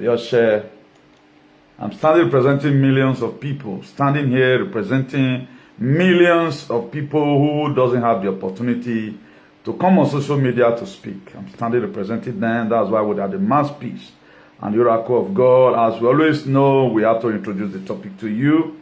Just share. I'm standing representing millions of people. Standing here representing millions of people who doesn't have the opportunity to come on social media to speak. I'm standing representing them. That's why we are the mouthpiece and the oracle of God. As we always know, we have to introduce the topic to you.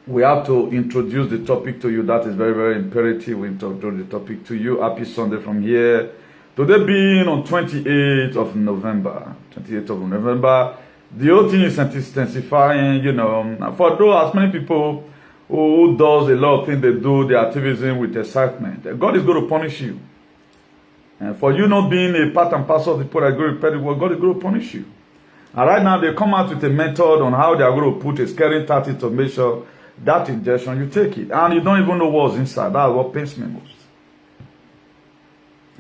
We have to introduce the topic to you. That is very, very imperative. We introduce the topic to you. Happy Sunday from here. Today being on 28th of November. 28th of November. The whole thing is intensifying, you know. For those, as many people who does a lot of things, they do the activism with excitement. God is going to punish you. And for you not being a part and parcel of the people that go to repent the world, God is going to punish you. And right now, they come out with a method on how they are going to put a scary tactic to make sure that injection, you take it. And you don't even know what's inside. That's what pains me most.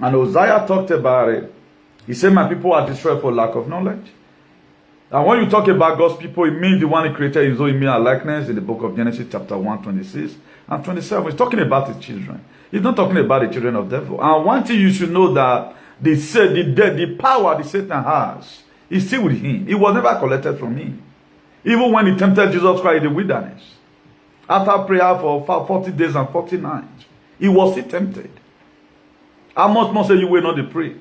And Hosea talked about it. He said, my people are destroyed for lack of knowledge. And when you talk about God's people, it means the one He created His own image and likeness in the book of Genesis chapter 1, 26 and 27. He's talking about His children. He's not talking about the children of the devil. And one thing you should know that the power that Satan has is still with him. It was never collected from him. Even when he tempted Jesus Christ in the wilderness. After prayer for 40 days and 40 nights, he was still tempted. How much more say you will not pray?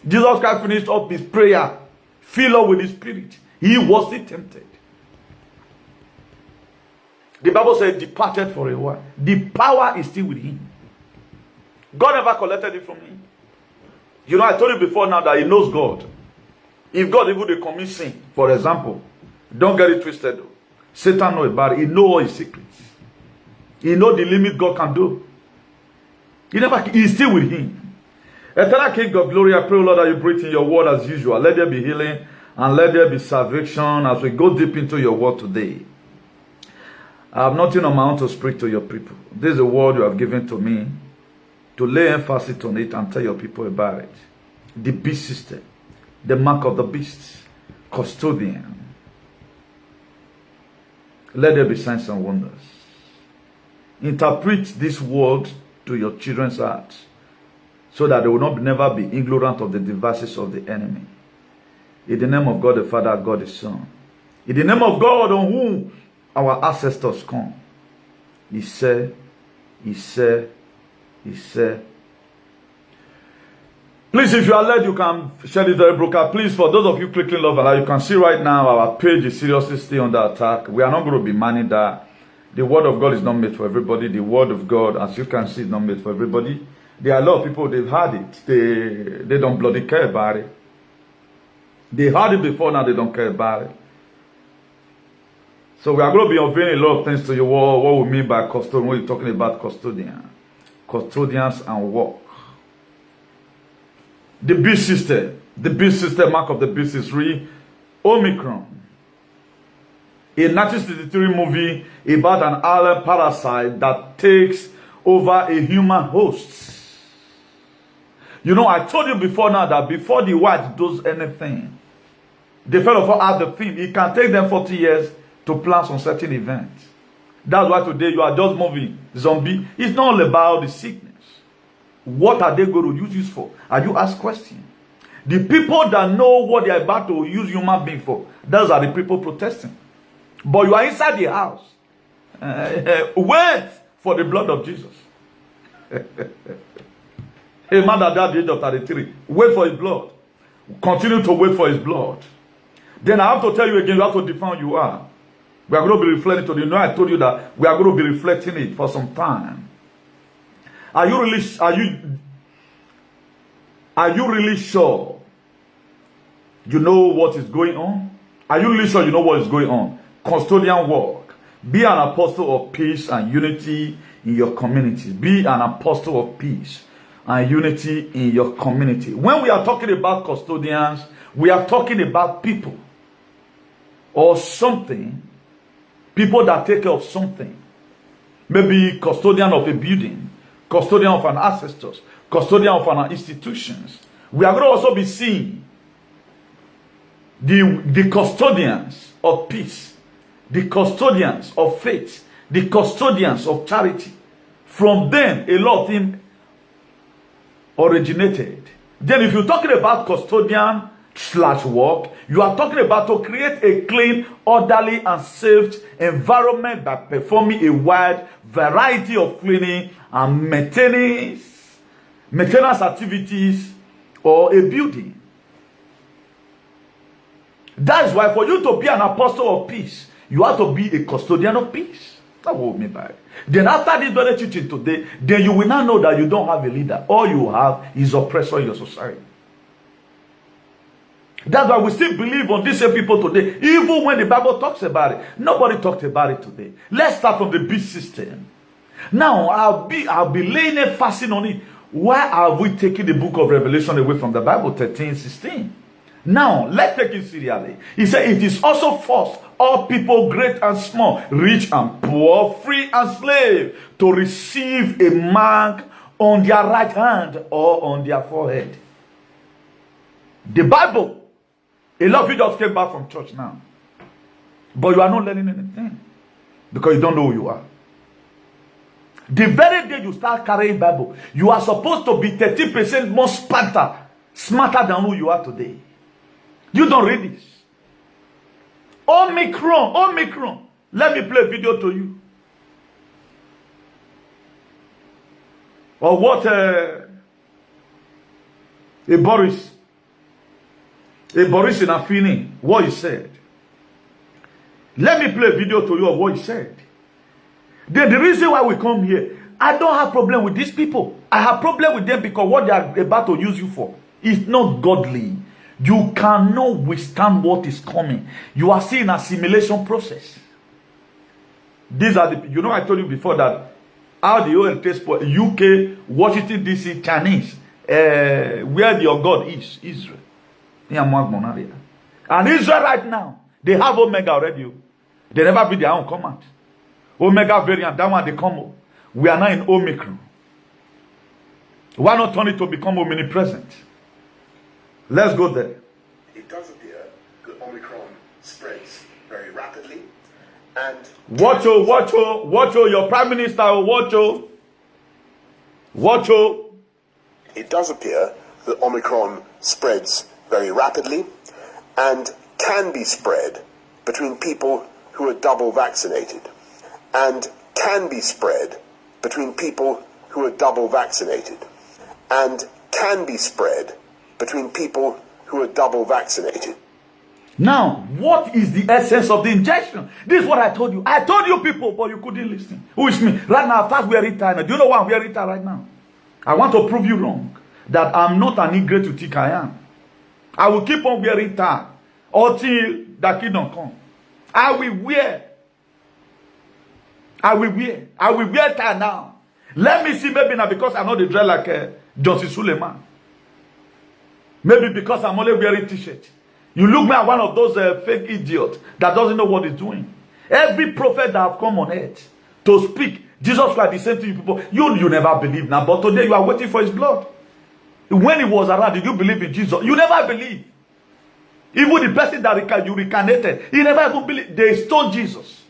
Jesus Christ finished up his prayer, filled up with the Spirit. He was still tempted. The Bible said, departed for a while. The power is still with him. God never collected it from him. You know, I told you before now that he knows God. If God even they commit sin, for example, don't get it twisted. Satan knows about it. He knows all his secrets. He knows the limit God can do. He's still with him. Eternal King of glory, I pray, Lord, that you breathe in your word as usual. Let there be healing and let there be salvation as we go deep into your word today. I have nothing on my own to speak to your people. This is the word you have given to me to lay emphasis on it and tell your people about it. The beast system, the mark of the beast, custodian. Let there be signs and wonders. Interpret this word to your children's hearts so that they will never be ignorant of the devices of the enemy. In the name of God the Father, God the Son. In the name of God on whom our ancestors come. He said. Please, if you are led, you can share this very broker. Please, for those of you clicking love and you can see right now our page is seriously still under attack. We are not going to be manning that. The word of God is not made for everybody. The word of God, as you can see, is not made for everybody. There are a lot of people, they've had it. They don't bloody care about it. They had it before, now they don't care about it. So we are going to be unveiling a lot of things to you. What we mean by custodian, when you're talking about custodian. Custodians and work. The beast system, mark of the beast is Omicron. A 1963 movie about an alien parasite that takes over a human host. You know, I told you before now that before the white does anything, the fellow had the film. It can take them 40 years to plan some certain events. That's why today you are just moving zombie. It's not all about the sickness. What are they going to use this for? Are you ask questions? The people that know what they are about to use human being for, those are the people protesting. But you are inside the house. Wait for the blood of Jesus. A man that died at the age of 33. Wait for his blood. Continue to wait for his blood. Then I have to tell you again, you have to define who you are. We are going to be reflecting to you. You know, I told you that we are going to be reflecting it for some time. Are you really sure you know what is going on? Are you really sure you know what is going on? Custodian work. Be an apostle of peace and unity in your community. Be an apostle of peace and unity in your community. When we are talking about custodians, we are talking about people or something. People that take care of something. Maybe custodian of a building, custodian of an ancestors, custodian of an institutions. We are going to also be seeing the custodians of peace, the custodians of faith, the custodians of charity. From them, a lot of them originated. Then if you're talking about custodian /work. You are talking about to create a clean, orderly, and safe environment by performing a wide variety of cleaning and maintenance activities or a building. That is why for you to be an apostle of peace, you have to be a custodian of peace. That's what we mean by it. Then after this very teaching today, then you will not know that you don't have a leader. All you have is oppressor in your society. That's why we still believe on these same people today. Even when the Bible talks about it, nobody talked about it today. Let's start from the beast system. Now, I'll be laying a fasten on it. Why are we taking the book of Revelation away from the Bible 13:16? Now, let's take it seriously. He said, it is also forced all people, great and small, rich and poor, free and slave, to receive a mark on their right hand or on their forehead. The Bible, a lot of you just came back from church now, but you are not learning anything because you don't know who you are. The very day you start carrying Bible, you are supposed to be 30% more smarter than who you are today. You don't read this. Omicron. Let me play a video to you. Or what a Boris in Afini, what he said. Let me play a video to you of what he said. The reason why we come here, I don't have problem with these people. I have problem with them because what they are about to use you for is not godly. You cannot withstand what is coming. You are seeing assimilation process. These are the, I told you before that how the oil takes for UK, Washington DC, Chinese, where your God is, Israel. And Israel right now, they have Omega already. They never be their own command. Omega variant, that one they come up. We are now in Omicron. Why not turn it to become omnipresent? Let's go there. It does appear that Omicron spreads very rapidly and... Watch your Prime Minister, watch. It does appear that Omicron spreads very rapidly and can be spread between people who are double vaccinated. And can be spread between people who are double vaccinated. And can be spread between people who are double vaccinated. Now, what is the essence of the injection? This is what I told you. I told you people, but you couldn't listen. Who is me? Right now, I've wearing tie. Do you know why I'm wearing tie right now? I want to prove you wrong. That I'm not an ingrate you think I am. I will keep on wearing tie until the kingdom come. I will wear tie now. Let me see, maybe now because I'm not the dread like Johnson Suleiman. Maybe because I'm only wearing t-shirt. You look like one of those fake idiots that doesn't know what he's doing. Every prophet that have come on earth to speak, Jesus Christ, the same thing people. You never believe now, but today you are waiting for his blood. When he was around, did you believe in Jesus? You never believe. Even the person that you reincarnated, he never even believed. They stole Jesus.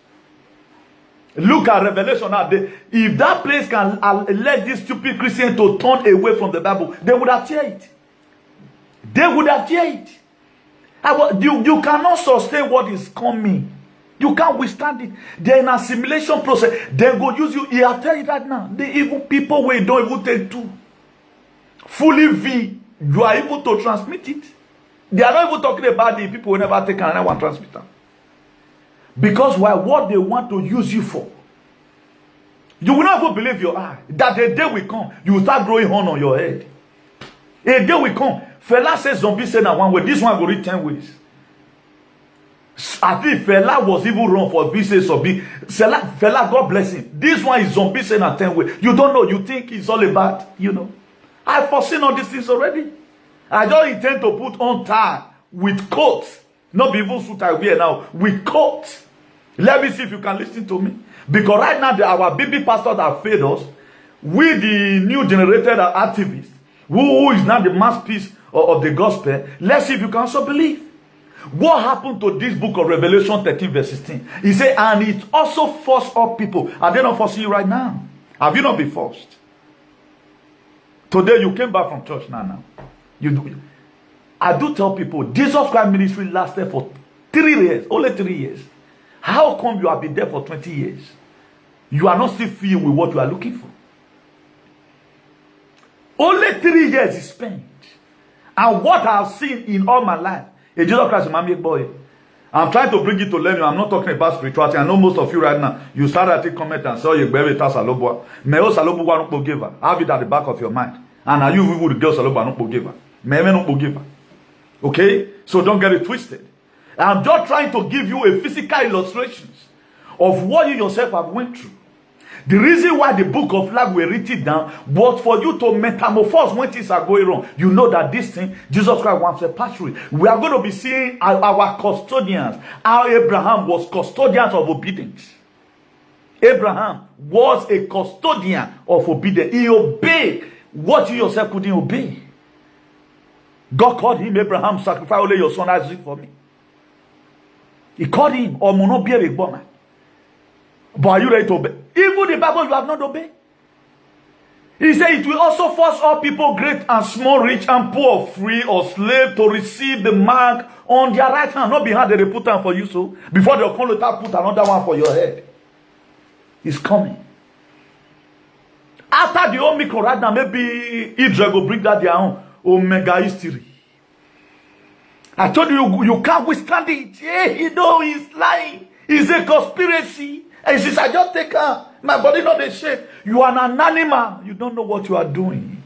Look at Revelation now. If that place can let these stupid Christians to turn away from the Bible, they would have tear it. They would have tear it. You cannot sustain what is coming. You can't withstand it. They're in assimilation process. They go use you. I'll tell you that now. They even people where don't even take two. Fully V. You are able to transmit it. They are not even talking about the people who never take another one transmitter. Because why? What they want to use you for. You will not even believe your eye. That a day will come, you will start growing horn on your head. A day will come. Fela says zombie say now one way. This one will read 10 ways. I think Fela was even wrong for this say zombie. Fela, God bless him. This one is zombie saying at 10 ways. You don't know. You think it's all about, I've foreseen all these things already. I just intend to put on tie with coat. Not be even suit I wear now. With coat. Let me see if you can listen to me. Because right now, our baby pastors have failed us. We, the new generated activists, who is now the masterpiece of the gospel. Let's see if you can also believe. What happened to this book of Revelation 13 verse 16? He said, and it also forced up people. Are they not forcing you right now? Have you not been forced? Today you came back from church now. You do. I do tell people, Jesus Christ ministry lasted for 3 years, only 3 years. How come you have been there for 20 years? You are not still filled with what you are looking for. Only 3 years is spent. And what I have seen in all my life, a Jesus Christ is my boy. I'm trying to bring it to learn you. I'm not talking about spirituality. I know most of you right now, you started to comment and say, you baby Salobua. Meo Salobua no giver. Have it at the back of your mind. And are you with the girl Salobua no giver? Meo no giver. Okay? So don't get it twisted. I'm just trying to give you a physical illustrations of what you yourself have went through. The reason why the book of life were written down was for you to metamorphose when things are going wrong. You know that this thing, Jesus Christ wants to pass through it. We are going to be seeing our custodians, how Abraham was custodians of obedience. Abraham was a custodian of obedience. He obeyed what you yourself couldn't obey. God called him, Abraham, sacrifice only your son Isaac for me. He called him, or mono be a bomber. But are you ready to obey? Even the Bible you have not obeyed. He said it will also force all people, great and small, rich and poor, free or slave, to receive the mark on their right hand. Not behind they put down for you, so before they'll come later put another one for your head. It's coming. After the Omicron right now, maybe Israel will bring that their own Omega history. I told you, you can't withstand it. Yeah, you know he's lying. It's a conspiracy. And he says, I just take her. My body not the shape. You are an animal. You don't know what you are doing.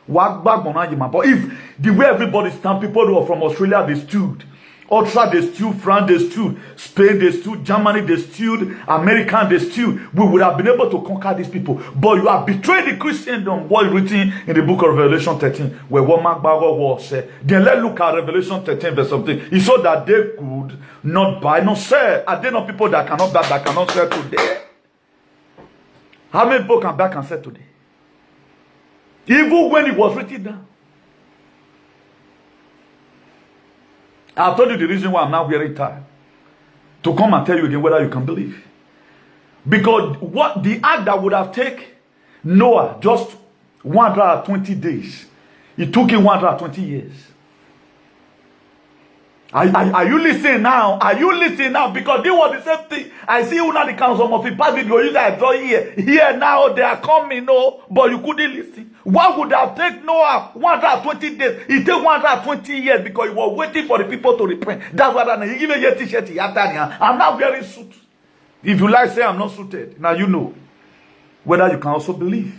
But if the way everybody stand, people who are from Australia, they stood. Austria, they stood. France, they stood. Spain, they stood. Germany, they stood. America, they stood. We would have been able to conquer these people. But you have betrayed the Christendom. What is written in the book of Revelation 13, where what Mark Bauer was said. Then let's look at Revelation 13, verse something. He saw that they could not buy, not sell. Are there not people that cannot buy, that cannot sell today? How many people can buy and sell today? Even when it was written down. I've told you the reason why I'm now very tired. To come and tell you again whether you can believe. Because what the act that would have taken Noah just 120 days, it took him 120 years. Are you listening now? Are you listening now? Because they were the same thing. I see you now the council of the past video. You guys draw here. Here now they are coming, no, but you couldn't listen. What would have taken Noah 120 days? It took 120 years because he was waiting for the people to repent. That's what I give me a t-shirt. I'm not wearing suit. If you like, say I'm not suited. Now you know whether you can also believe.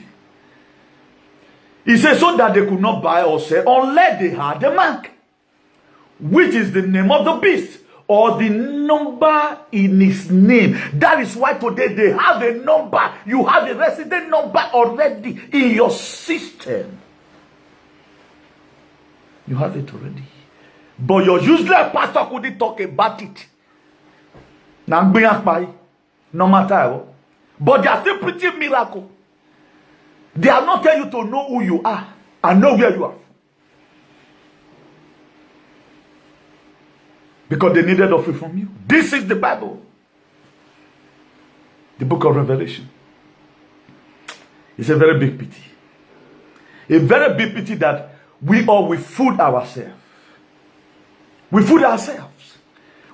He says so that they could not buy or sell unless they had the mark, which is the name of the beast or the number in his name. That is why today they have a number. You have a resident number already in your system. You have it already. But your useless pastor couldn't talk about it. No matter what. But they are still preaching miracle. They are not telling you to know who you are and know where you are. Because they needed offering from you. This is the Bible. The book of Revelation. It's a very big pity. A very big pity that we all will fool ourselves. We fool ourselves.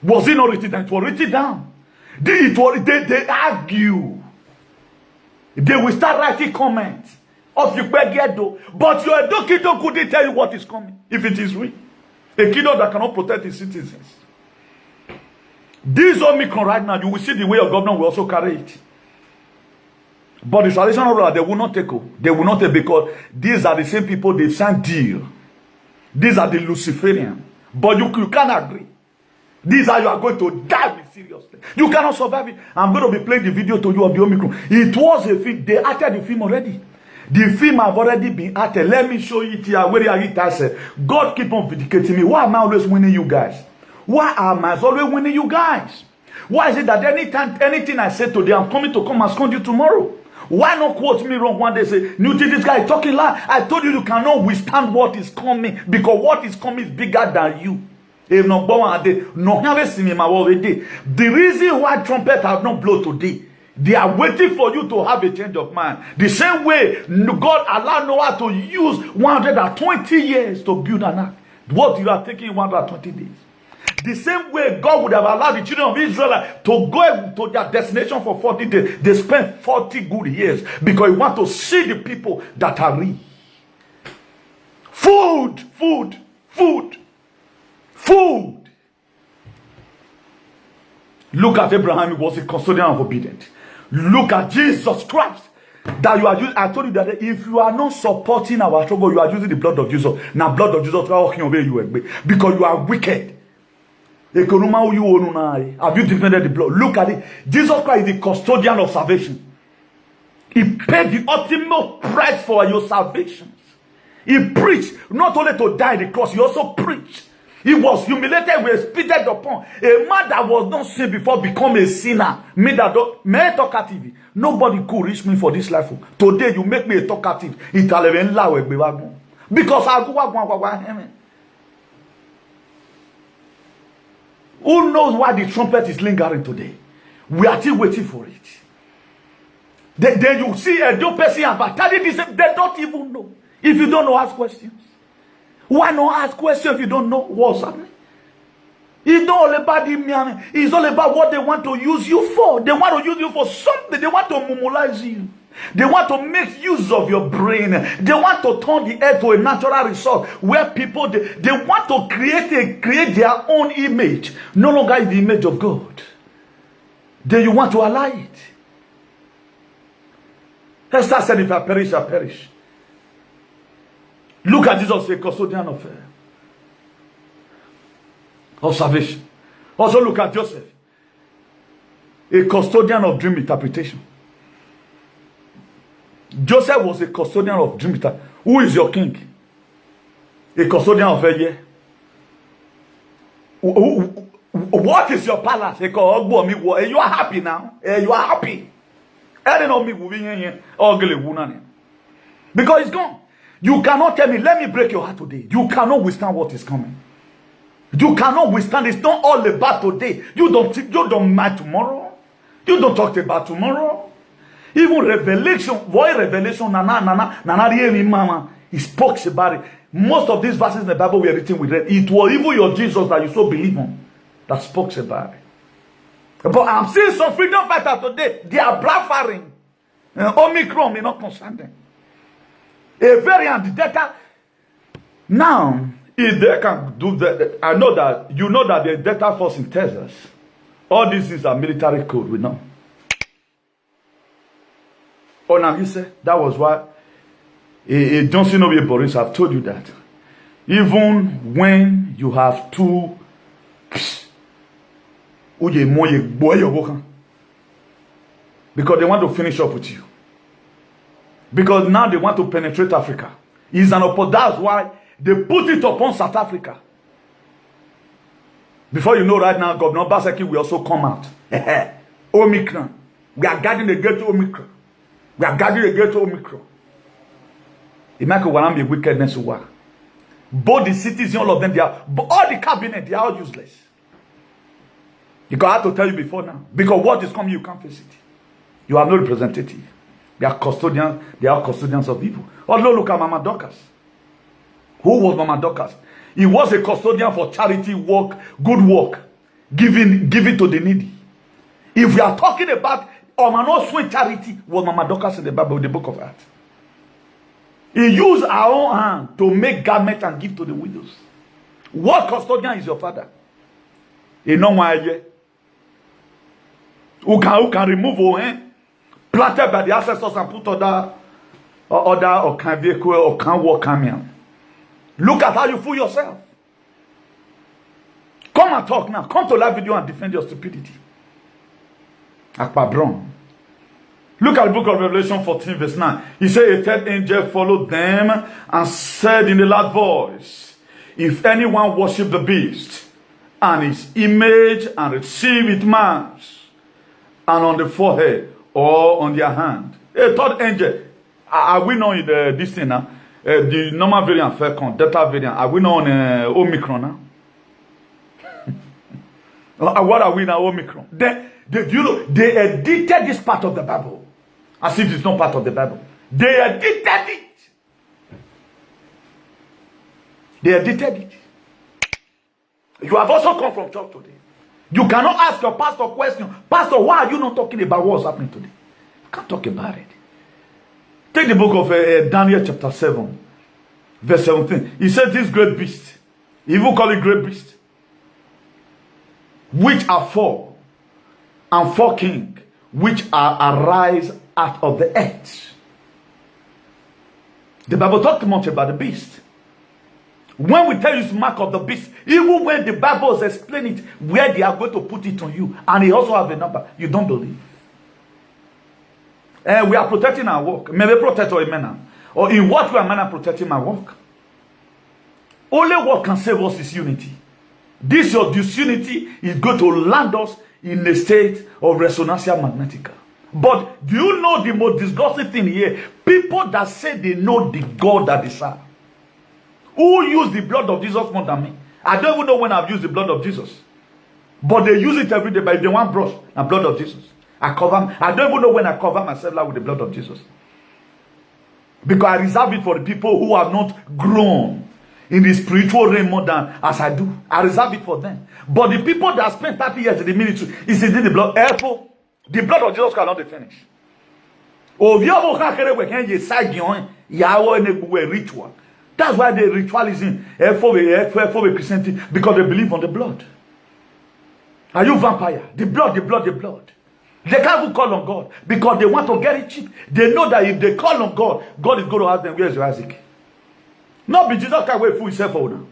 Was it not written down? It was written down. They argue. They will start writing comments. Of you but your kingdom couldn't tell you what is coming. If it is real. A kingdom that cannot protect its citizens. This Omicron right now, you will see the way your government will also carry it. But the traditional ruler, they will not take it. They will not take, because these are the same people they signed deal. These are the Luciferian. But you can't agree. These are you are going to die with seriously. You cannot survive it. I'm going to be playing the video to you of the Omicron. It was a film. They acted the film already. The film have already been acted. Let me show you here where I said, God keep on vindicating me. Why am I always winning you guys? Why am I always winning you guys? Why is it that anything I say today, I'm coming to come and scold you tomorrow? Why not quote me wrong one day? Say, Newton, this guy is talking lie. I told you cannot withstand what is coming, because what is coming is bigger than you. If not born day, no have seen him already. The reason why trumpet have not blown today, they are waiting for you to have a change of mind. The same way God allowed Noah to use 120 years to build an ark. what you are taking in 120 days. The same way God would have allowed the children of Israel to go to their destination for 40 days. They spent 40 good years because He want to see the people that are rich. Food, food, food, food. Look at Abraham, he was a custodian of obedience. Look at Jesus Christ. That you are using. I told you that if you are not supporting our struggle, you are using the blood of Jesus. Now, blood of Jesus walking over you because you are wicked. Have you defended the blood? Look at it. Jesus Christ is the custodian of salvation. He paid the ultimate price for your salvation. He preached not only to die on the cross, he also preached. He was humiliated, he was spitted upon. A man that was not sin before become a sinner. Me that don't, me talkative. Nobody could reach me for this life. Today you make me a talkative. Because I go. Who knows why the trumpet is lingering today? We are still waiting for it. Then you see a new person about this, they don't even know. If you don't know, ask questions. Why not ask questions if you don't know what's happening? It's not all about the it's all about what they want to use you for. They want to use you for something. They want to mobilize you. They want to make use of your brain. They want to turn the earth to a natural resource where people they want to create their own image, no longer in the image of God. Then you want to allow it. Esther said, if I perish, I perish. Look at Jesus, a custodian of salvation. Also look at Joseph, a custodian of dream interpretation. Joseph was a custodian of dream interpretation. Who is your king? A custodian of a year. What is your palace? You are happy now. You are happy. Because it's gone. You cannot tell me, let me break your heart today. You cannot withstand what is coming. You cannot withstand. It's not all about today. You don't mind tomorrow. You don't talk about tomorrow. Even revelation, voice revelation, mama, he spoke about it. Most of these verses in the Bible we are written with it. It was even your Jesus that you so believe on that spoke about it. But I'm seeing some freedom fighters today. They are blabbering. Omicron may not concern them. A variant Delta. Now, if they can do that, I know that you know that the Delta Force in Texas, all this is a military code, we know. Oh, now you say that was why Johnson Obi Boris have told you that. Even when you have two, because they want to finish up with you. Because now they want to penetrate Africa. It's an opportunity. That's why they put it upon South Africa. Before you know, right now, Governor Baseki will also come out. Omicron. We are guarding the gate to Omicron. We are guarding the gate to Omicron. It might be wickedness. Both the cities, all of them, they are, all the cabinet, they are all useless. Because I have to tell you before now. Because what is coming, you can't face it. You are no representative. They are custodians. They are custodians of evil. Although look at Mama Dorcas. Who was Mama Dorcas? He was a custodian for charity work, good work, giving to the needy. If we are talking about Omano charity, was Mama Dorcas in the Bible, the book of Acts. He used our own hand to make garment and give to the widows. What custodian is your father? A non-one who can remove your hand? Planted by the ancestors and put other or can vehicle or can walk camion. Look at how you fool yourself. Come and talk now. Come to live video and defend your stupidity. Akpabron. Look at the book of Revelation 14 verse 9. He said, a third angel followed them and said in a loud voice, if anyone worship the beast and his image and receive its marks and on the forehead or on their hand. A third angel. Are we not in this thing now? The normal variant, Delta variant. Are we not on Omicron now? What are we now, Omicron? You know, they edited this part of the Bible as if it's not part of the Bible. They edited it. They edited it. You have also come from church today. You cannot ask your pastor question. Pastor, why are you not talking about what's happening today? You can't talk about it. Take the book of Daniel chapter 7, verse 17. He says this great beast, he even call it great beast, which are four, and four kings, which are arise out of the earth. The Bible talked much about the beast. When we tell you it's mark of the beast, even when the Bible is explaining it, where they are going to put it on you, and he also have a number, you don't believe. We are protecting our work. Maybe protect our man. Or in what way am I protecting my work? Only what can save us is unity. This your disunity is going to land us in a state of resonantia magnetica. But do you know the most disgusting thing here? People that say they know the God that they serve. Who use the blood of Jesus more than me? I don't even know when I've used the blood of Jesus. But they use it every day. But if they want brush, the blood of Jesus. I don't even know when I cover myself like with the blood of Jesus. Because I reserve it for the people who have not grown in the spiritual realm more than as I do. I reserve it for them. But the people that spent 30 years in the ministry, is in the blood. Therefore, the blood of Jesus cannot be finished. Ritual. That's why the ritualism for Christianity, because they believe on the blood. Are you vampire? The blood, the blood, the blood. They can't even call on God because they want to get it cheap. They know that if they call on God, God is going to ask them, where's your Isaac? Not be Jesus can't wait for himself for now.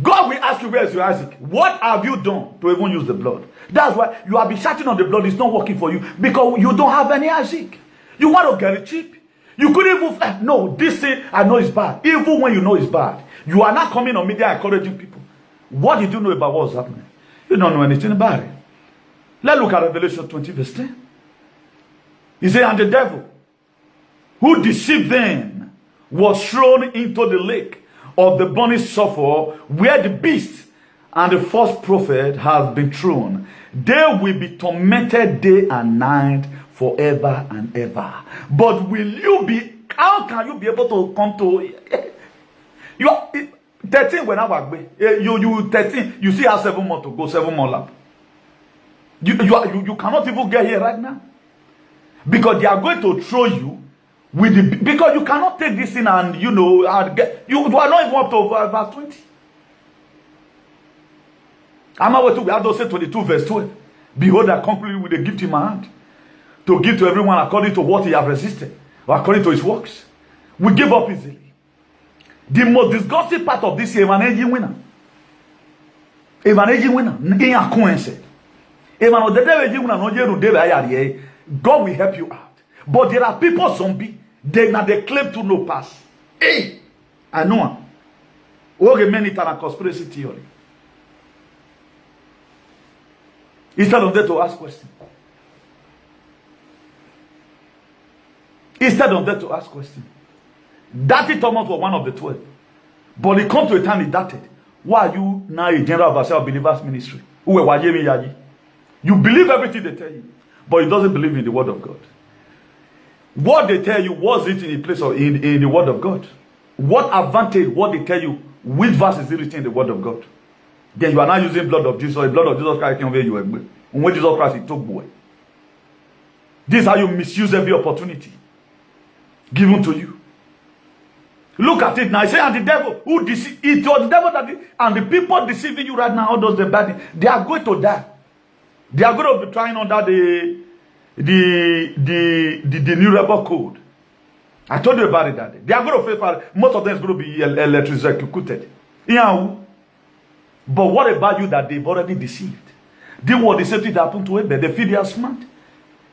God will ask you, where's your Isaac? What have you done to even use the blood? That's why you have been shouting on the blood. It's not working for you because you don't have any Isaac. You want to get it cheap. You couldn't even, no, this thing I know is bad. Even when you know it's bad, you are not coming on media encouraging people. What did you know about what's happening? You don't know anything about it. Let's look at Revelation 20 verse 10. He said, and the devil who deceived them was thrown into the lake of the burning sulfur, where the beast and the false prophet has been thrown. They will be tormented day and night forever and ever. But will you be, how can you be able to come to you are 13 when I was you 13, you still have 7 more to go, 7 more laps. You cannot even get here right now. Because they are going to throw you with the, because you cannot take this in and you know and get, you are not even up to verse 20. I'm not going to have those say 22 verse 12. Behold, I conclude with a gift in my hand, to give to everyone according to what he has resisted, or according to his works. We give up easily. The most disgusting part of this is an aging winner. An aging winner. In a coincidence. God will help you out. But there are people zombie, they claim to know pass. Hey, I know. Okay, many times conspiracy theory. Instead of them to ask questions. Instead of them to ask questions. That Thomas was one of the 12. But he come to a time he doubted. Why are you now a general overseer of believers ministry? You believe everything they tell you, but he doesn't believe in the word of God. What they tell you was written in place of in the word of God. What advantage what they tell you, which verse is written in the word of God? Then you are not using blood of Jesus. The blood of Jesus Christ can wear you. And when Jesus Christ he took boy. This is how you misuse every opportunity given to you. Look at it now. I say, and the devil who deceive it was the devil that and the people deceiving you right now, all those the bad, they are going to die. They are going to be trying under the new rebel code. I told you about it that day. They are going to face, most of them is going to be electrocuted. Yeah. But what about you that they've already deceived? Did what they said to happen to Abel? They feel they are smart.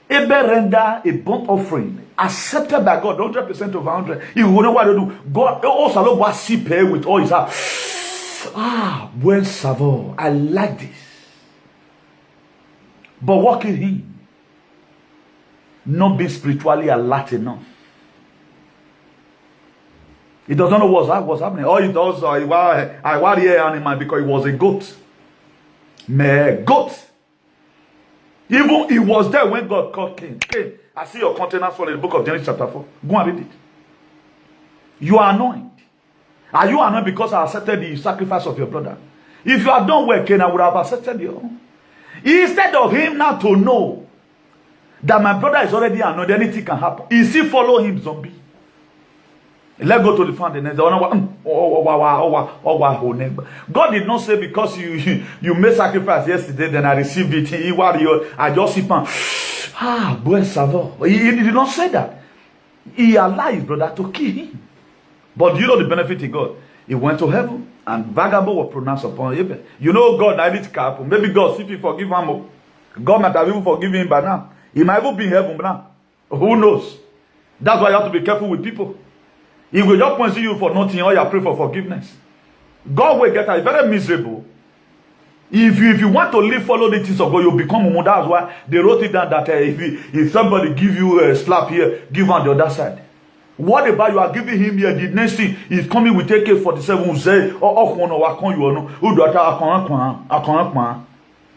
Abel render a burnt offering accepted by God, 100% of 100. You know what to do. God also was sip with all his heart. Ah, buen sabor. I like this. But what can he? Not being spiritually alert enough. He doesn't know what's happening. All he does, I worry animal because he was a goat. Goat. Even he was there when God called Cain. Cain, I see your countenance in the book of Genesis chapter 4. Go and read it. You are anointed. Are you anointed because I accepted the sacrifice of your brother? If you had done well, Cain, I would have accepted you. Instead of him now to know that my brother is already anointed, anything can happen. He still follow him, zombie. Let's go to the fountain. God did not say because you made sacrifice yesterday, then I received it. I just sit on. He did not say that. He allowed his brother to kill him. But you know the benefit he got. He went to heaven and vagabond was pronounced upon Abel. You know God, I need to happen. Maybe God, if he forgive him, God might have even forgiven him by now. He might even be in heaven by now. Who knows? That's why you have to be careful with people. He will just point to you for nothing or you pray for forgiveness. God will get very miserable. If you want to live, follow the things of God, you'll become mumu. That's why they wrote it down that if somebody give you a slap here, give on the other side. What about you are giving him here? The next thing is coming with AK-47 who say,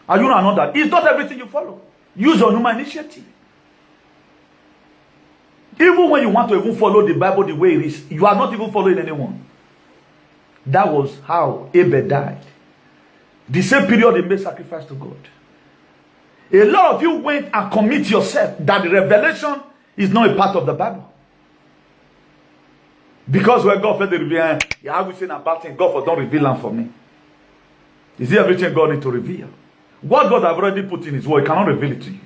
are you not know that? It's not everything you follow. Use your human initiative. Even when you want to even follow the Bible the way it is, you are not even following anyone. That was how Abel died. The same period they made sacrifice to God. A lot of you went and commit yourself that the revelation is not a part of the Bible. Because when God fed the reveal, I will say about things, God for don't reveal them for me. Is it everything God need to reveal? What God have already put in his word, he cannot reveal it to you.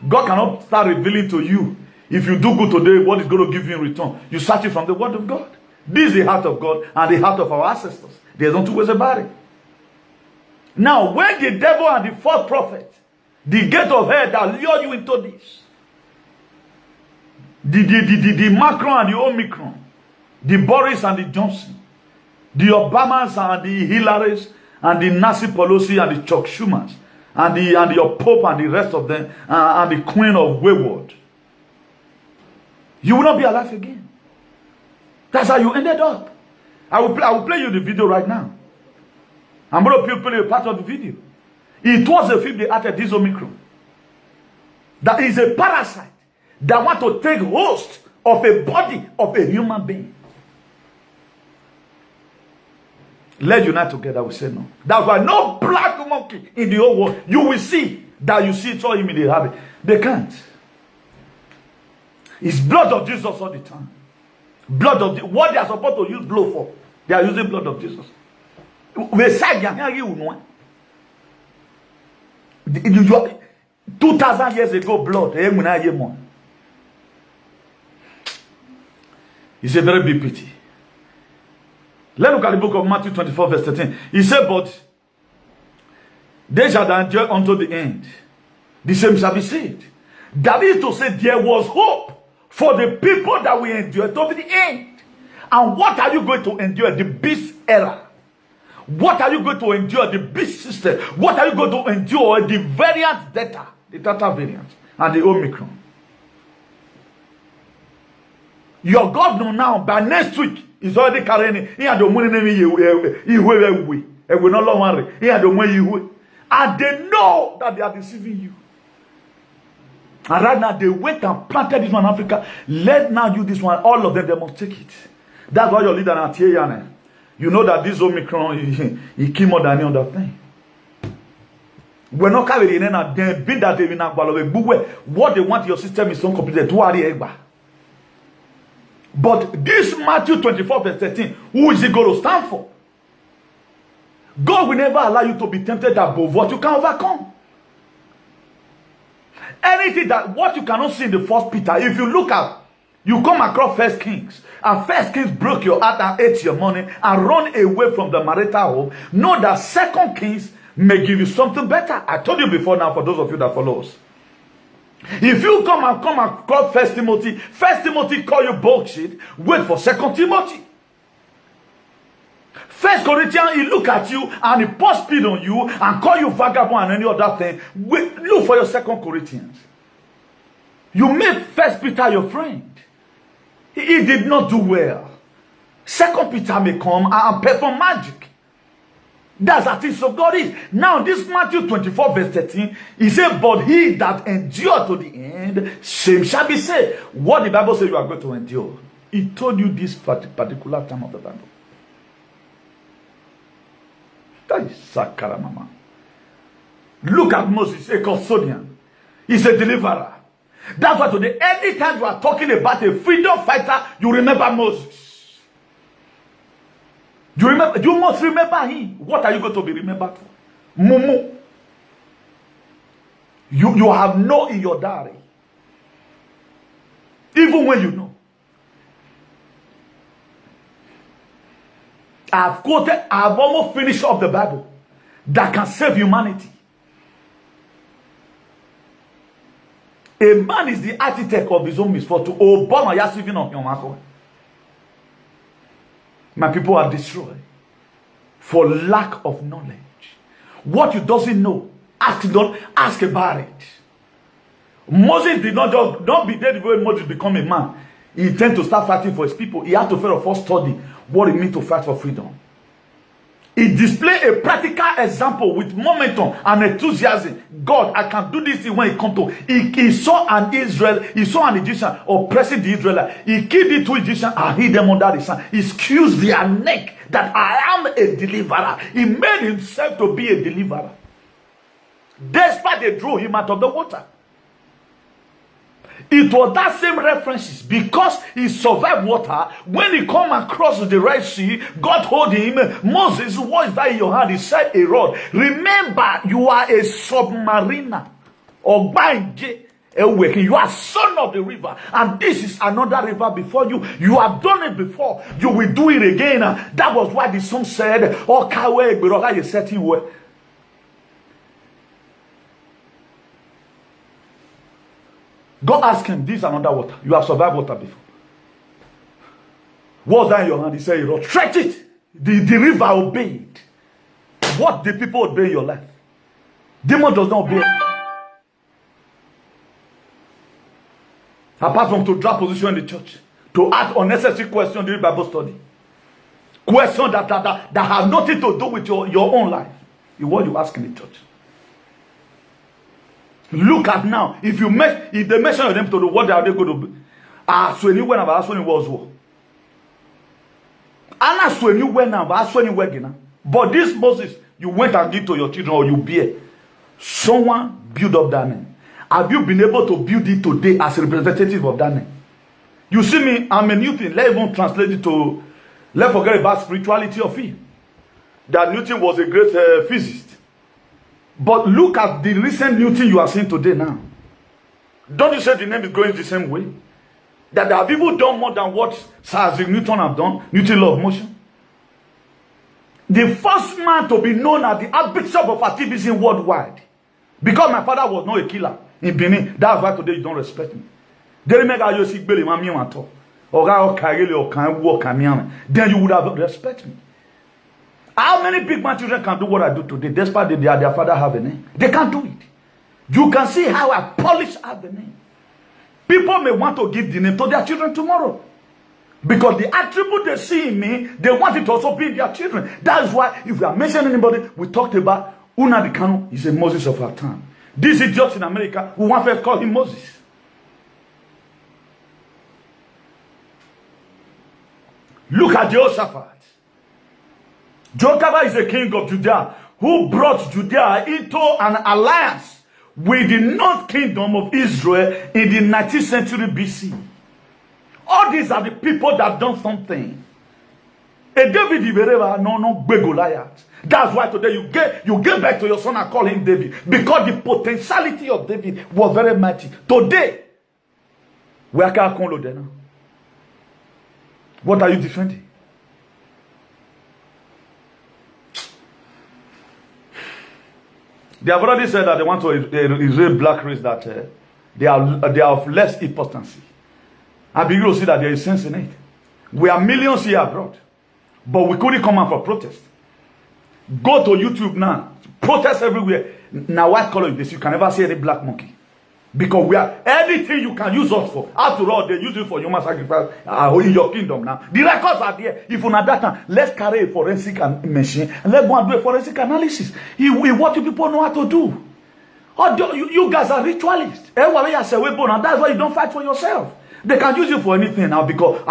God cannot start revealing to you. If you do good today, what is going to give you in return? You search it from the word of God. This is the heart of God and the heart of our ancestors. There's no two ways about it. Now, when the devil and the false prophet, the gate of hell that lure you into this, the Macron and the Omicron, the Boris and the Johnson, the Obamas and the Hillarys, and the Nancy Pelosi and the Chuck Schumans, and your Pope and the rest of them, and the Queen of Wayward, you will not be alive again. That's how you ended up. I will play you the video right now. I'm going to play a part of the video. It was a film they added this Omicron. That is a parasite that want to take host of a body of a human being. Let's unite together, we say no. That's why no black monkey in the whole world, you will see that you see saw him in the habit. They can't. It's blood of Jesus all the time. Blood of what they are supposed to use blood for. They are using blood of Jesus. 2,000 years ago, blood. It's a very big pity. Let's look at the book of Matthew 24, verse 13. He said, but they shall endure unto the end. The same shall be saved. That is to say, there was hope for the people that will endure to the end. And what are you going to endure? The beast era. What are you going to endure? The beast system. What are you going to endure? The variant Delta. The Delta variant. And the Omicron. Your governor now, by next week, is already carrying it. He had the money. And they know that they are deceiving you. And right now, they went and planted this one in Africa. Let now you this one. All of them, they must take it. That's why your leader now, you know that this Omicron, he came more than any other thing. We're not carrying in and then be that they not what they want your system is uncompleted. But this Matthew 24, verse 13, who is it going to stand for? God will never allow you to be tempted above what you can overcome. Anything that what you cannot see in the First Peter, if you look at, you come across First Kings, and First Kings broke your heart and ate your money and run away from the marital home. Know that Second Kings may give you something better. I told you before now, for those of you that follow us. If you come across First Timothy call you bullshit, wait for Second Timothy. First Corinthians, he look at you and he pour speed on you and call you vagabond and any other thing. Wait, look for your Second Corinthians. You made First Peter your friend. He did not do well. Second Peter may come and perform magic. That's how things of God is. Now, this Matthew 24, verse 13, he said, but he that endure to the end, same shall be saved. What the Bible says you are going to endure. He told you this particular time of the Bible. That is Sakara Mama. Look at Moses, a custodian. He's a deliverer. That's why today, anytime you are talking about a freedom fighter, you remember Moses. You must remember him. What are you going to be remembered for? Mumu. You have no in your diary. Even when you know. I've almost finished up the Bible that can save humanity. A man is the architect of his own misfortune. Obama, you're saving on your market. My people are destroyed for lack of knowledge. What you doesn't know, don't ask about it. Moses did not just, don't be dead when Moses become a man. He intended to start fighting for his people. He had to first of all study what it means to fight for freedom. He displayed a practical example with momentum and enthusiasm. God, I can do this when it comes to. He saw an Egyptian oppressing the Israelites. He killed the two Egyptians and hid them under the sun. He excused their neck that I am a deliverer. He made himself to be a deliverer. Despite they drew him out of the water. It was that same references because he survived water. When he come across the Red Sea, God told him, Moses, what is that in your hand? He said, a rod. Remember, you are a submariner. Or you are son of the river. And this is another river before you. You have done it before. You will do it again. That was why the song said, oh, Kawe, you set him well. God asked him, this is another water. You have survived water before. What's that in your hand? He said, stretch it. The river obeyed. What did people obey in your life? Demon does not obey. Apart from to drop position in the church, to ask unnecessary questions during Bible study. Questions that have nothing to do with your own life. Is what you ask in the church. Look at now. If they mention them to the what are they going to be? So anywhere now, so was war. And so anywhere now, so anywhere again. But this Moses, you went and give to your children or you bear. Someone build up that name. Have you been able to build it today as a representative of that name? You see me, I'm a Newton. Let's even translate it to. Let's forget about spirituality of it. That Newton was a great physicist. But look at the recent Newton you are seeing today now. Don't you say the name is going the same way? That there are people done more than what Sir Isaac Newton have done. Newton law of motion. The first man to be known as the Archbishop of activism worldwide. Because my father was not a killer in Benin. That's why today you don't respect me. Then you would have respect me. How many big man children can do what I do today, despite their father have a name? They can't do it. You can see how I polish out the name. People may want to give the name to their children tomorrow. Because the attribute they see in me, they want it to also be in their children. That is why, if we are mentioning anybody, we talked about Nnamdi Kanu is a Moses of our time. This idiot in America, we want to call him Moses. Look at Jehoshaphat. Jehoshaphat is the king of Judah who brought Judah into an alliance with the north kingdom of Israel in the 19th century BC. All these are the people that have done something. And David no Goliath. That's why today you get back to your son and call him David. Because the potentiality of David was very mighty. Today, where can I call you now? What are you defending? They have already said that they want to erase black race, that they are of less importance. I begin to see that there is sense in it. We are millions here abroad, but we couldn't come out for protest. Go to YouTube now, protest everywhere. Now white color this, you can never see any black monkey. Because we are anything you can use us for. After all, they use it for human sacrifice in your kingdom now. The records are there. If you not that time, let's carry a forensic machine and let's go and do a forensic analysis. What do people know how to do? You guys are ritualists. That's why you don't fight for yourself. They can use you for anything now because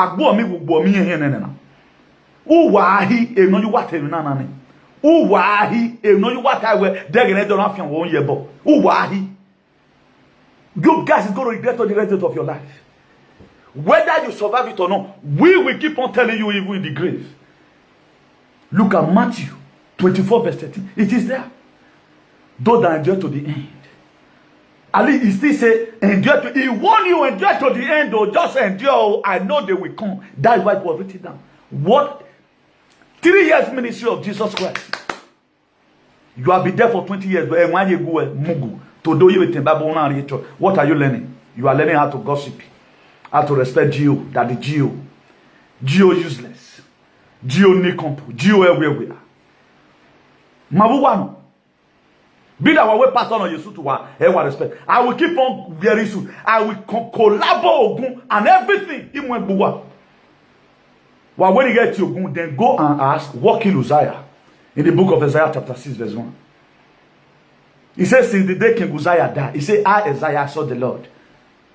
Uwahi, no you what I were they're gonna don't have 1 year, but Uwahi. You guys is going to regret all the rest of your life. Whether you survive it or not, we will keep on telling you even in the grave. Look at Matthew 24 verse 13. It is there. Those that endure to the end. Ali, he still say, endure to, he warned you, endure to the end, or just endure, I know they will come. That is why it was written down. What? 3 years ministry of Jesus Christ. You have been there for 20 years, but when you go, Mugu. What are you learning? You are learning how to gossip, how to respect Geo, that the Geo useless, Geo nikompu, Geo everywhere. Mabuwano. Be that way pass on you to one, respect. I will keep on very soon. I will collaborate and everything. Even when when you get to Ogun, then go and ask, what killed Uzziah? In the book of Isaiah chapter 6 verse 1. He says, since the day King Uzziah died, he said, I, Isaiah, saw the Lord.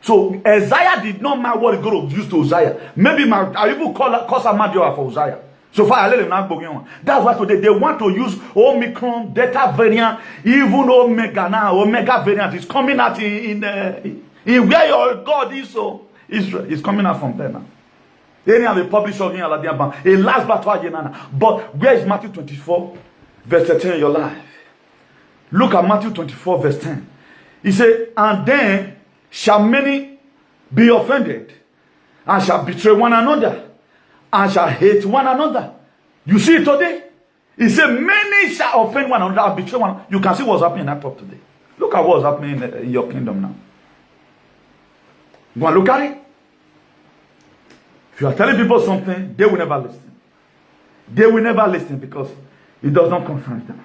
So, Isaiah did not mind what God used to Uzziah. Maybe I even call some Madioa for Uzziah. So far, I let him not go on. That's why today they want to use Omicron, Delta variant, even Omega now. Omega variant is coming out in where your God is, so Israel is coming out from there now. Any of the publisher in Aladiaba, a last battle, but where is Matthew 24, verse 13 in your life? Look at Matthew 24 verse 10. He said, and then shall many be offended, and shall betray one another, and shall hate one another. You see it today? He said, many shall offend one another and betray one. You can see what's happening in that pop today. Look at what's happening in your kingdom now. You want to look at it? If you are telling people something, they will never listen. They will never listen because it does not concern them.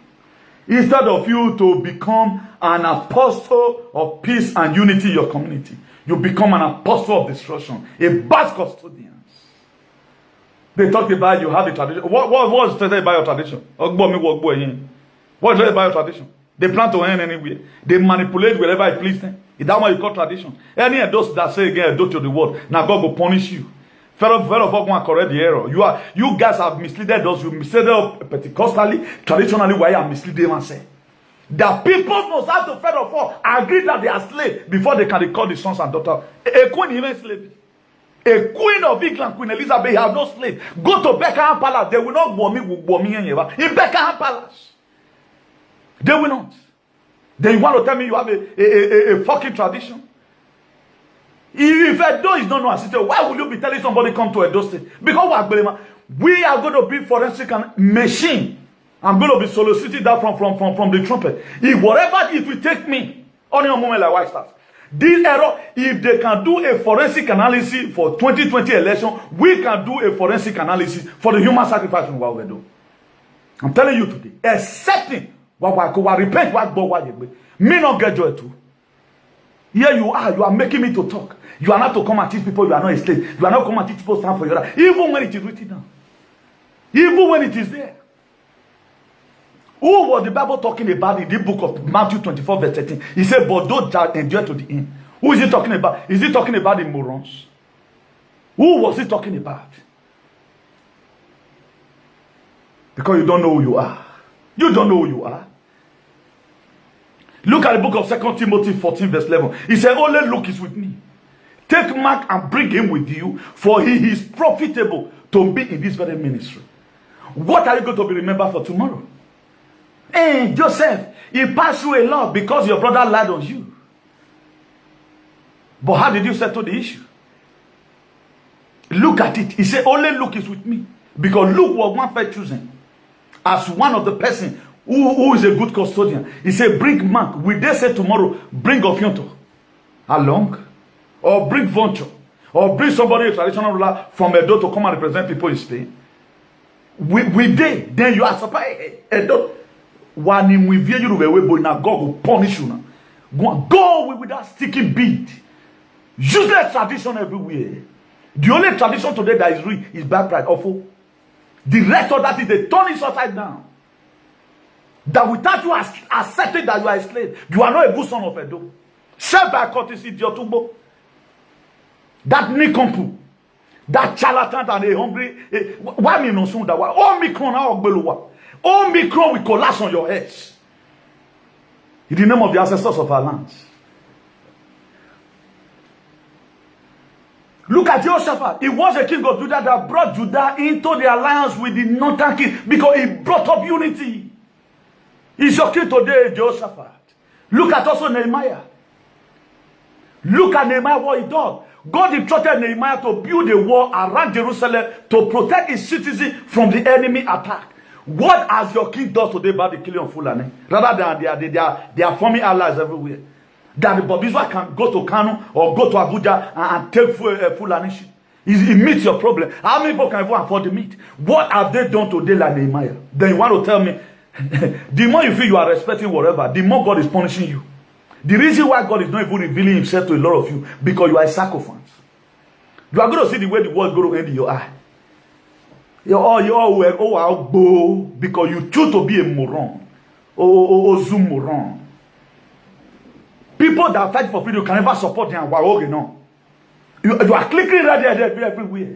Instead of you to become an apostle of peace and unity in your community, you become an apostle of destruction, a bad custodian. They talk about you have the tradition. What was stated by your tradition? What is stated by your tradition? They plan to end anywhere. They manipulate wherever it pleases them. Is that what you call tradition? Any of those that say again, do to the world, now God will punish you. Fair of God correct the error. You guys have misled us. You misled us Pentecostally, traditionally. Why you misleading and say that people must have to first of all agree that they are slaves before they can record the sons and daughters. A queen even slave. A queen of England, Queen Elizabeth, have no slave. Go to Buckingham Palace. They will not bomb me in Buckingham Palace. They will not. Then you want to tell me you have a fucking tradition? If Edo is not known as city, why would you be telling somebody come to Edo State? Because we are going to be forensic machine. I'm going to be soliciting that from the trumpet. If whatever it will take me, only a moment like White Stars. This error, if they can do a forensic analysis for 2020 election, we can do a forensic analysis for the human sacrifice in Wawedo. I'm telling you today, accepting what repent what me not get joy too. Here you are making me to talk. You are not to come and teach people you are not a slave. You are not come and teach people stand for your life. Even when it is written down. Even when it is there. Who was the Bible talking about in the book of Matthew 24 verse 13? He said, but those that endure to the end. Who is he talking about? Is he talking about the morons? Who was he talking about? Because you don't know who you are. You don't know who you are. Look at the book of 2 Timothy 14 verse 11. He said, only Luke is with me. Take Mark and bring him with you, for he is profitable to be in this very ministry. What are you going to be remembered for tomorrow? Hey, Joseph, you passed through a lot because your brother lied on you. But how did you settle the issue? Look at it. He said, only Luke is with me. Because Luke was one first chosen as one of the person who is a good custodian. He said, bring Mark. Will they say tomorrow, bring Ofionto along? Or bring Voncho? Or bring somebody, a traditional ruler from Edo to come and represent people in Spain? Will they? Then you are surprised. Edo. When we view you the way, God will punish you now. Go with that sticky bead. Useless tradition everywhere. The only tradition today that is real is black pride. Awful. The rest of that is they turn it upside down. That without you accepting that you are a slave, you are not a good son of Edo. Served by courtesy, Diotumbo. That nikompu. That charlatan and a hungry. Why me no soon that? Oh, me crona or below. Omicron will collapse on your heads. In the name of the ancestors of our lands. Look at Jehoshaphat. He was a king of Judah that brought Judah into the alliance with the northern king because he brought up unity. He's your king today, Jehoshaphat. Look at also Nehemiah. Look at Nehemiah, what he done. God instructed Nehemiah to build a wall around Jerusalem to protect his citizens from the enemy attack. What has your king done today about the killing of Fulani? Rather than they are forming allies everywhere. That the Bobizwa can go to Kano or go to Abuja and take Fulani shit. It meets your problem. How many people can even afford the meat? What have they done today like Nehemiah? Then you want to tell me, the more you feel you are respecting whatever, the more God is punishing you. The reason why God is not even revealing himself to a lot of you, because you are a sacrifice. You are going to see the way the world is going to end in your eye. Because you choose to be a moron. Zoom moron. People that fight for freedom can never support them. You are clicking right there everywhere.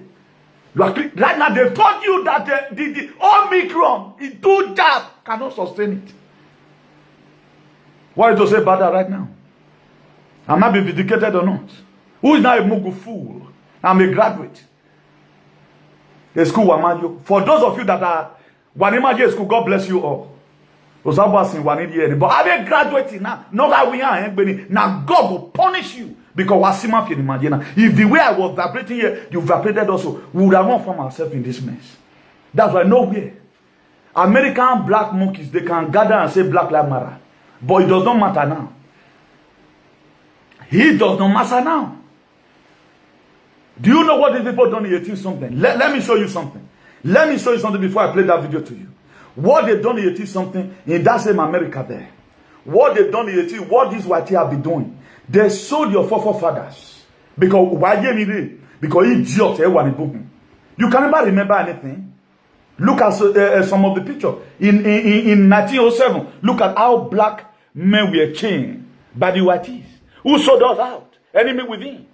You are right now. They told you that the Omicron, it do jab, cannot sustain it. What is to say about that right now? Am I being vindicated or not? Who is now a Mugu fool? I'm a graduate. A school Wamadio. For those of you that are Wanimaji school, God bless you all. But I'm a graduate now. Not that we are. Now God will punish you. Because Wasima can imagine. If the way I was vibrating here, you vibrated also, we would have not found ourselves in this mess. That's why nowhere. American black monkeys, they can gather and say Black Lives Matter. But it does not matter now. He does not matter now. Do you know what these people done in 18 something? Let me show you something. Let me show you something before I play that video to you. What they've done in 18 something in that same America there. What they've done in 18, what these white have been doing. They sold your forefathers. Because why because idiots everyone book. You can never remember anything. Look at some of the pictures. In 1907, look at how black men were chained by the whiteys. Who sold us out? Enemy within.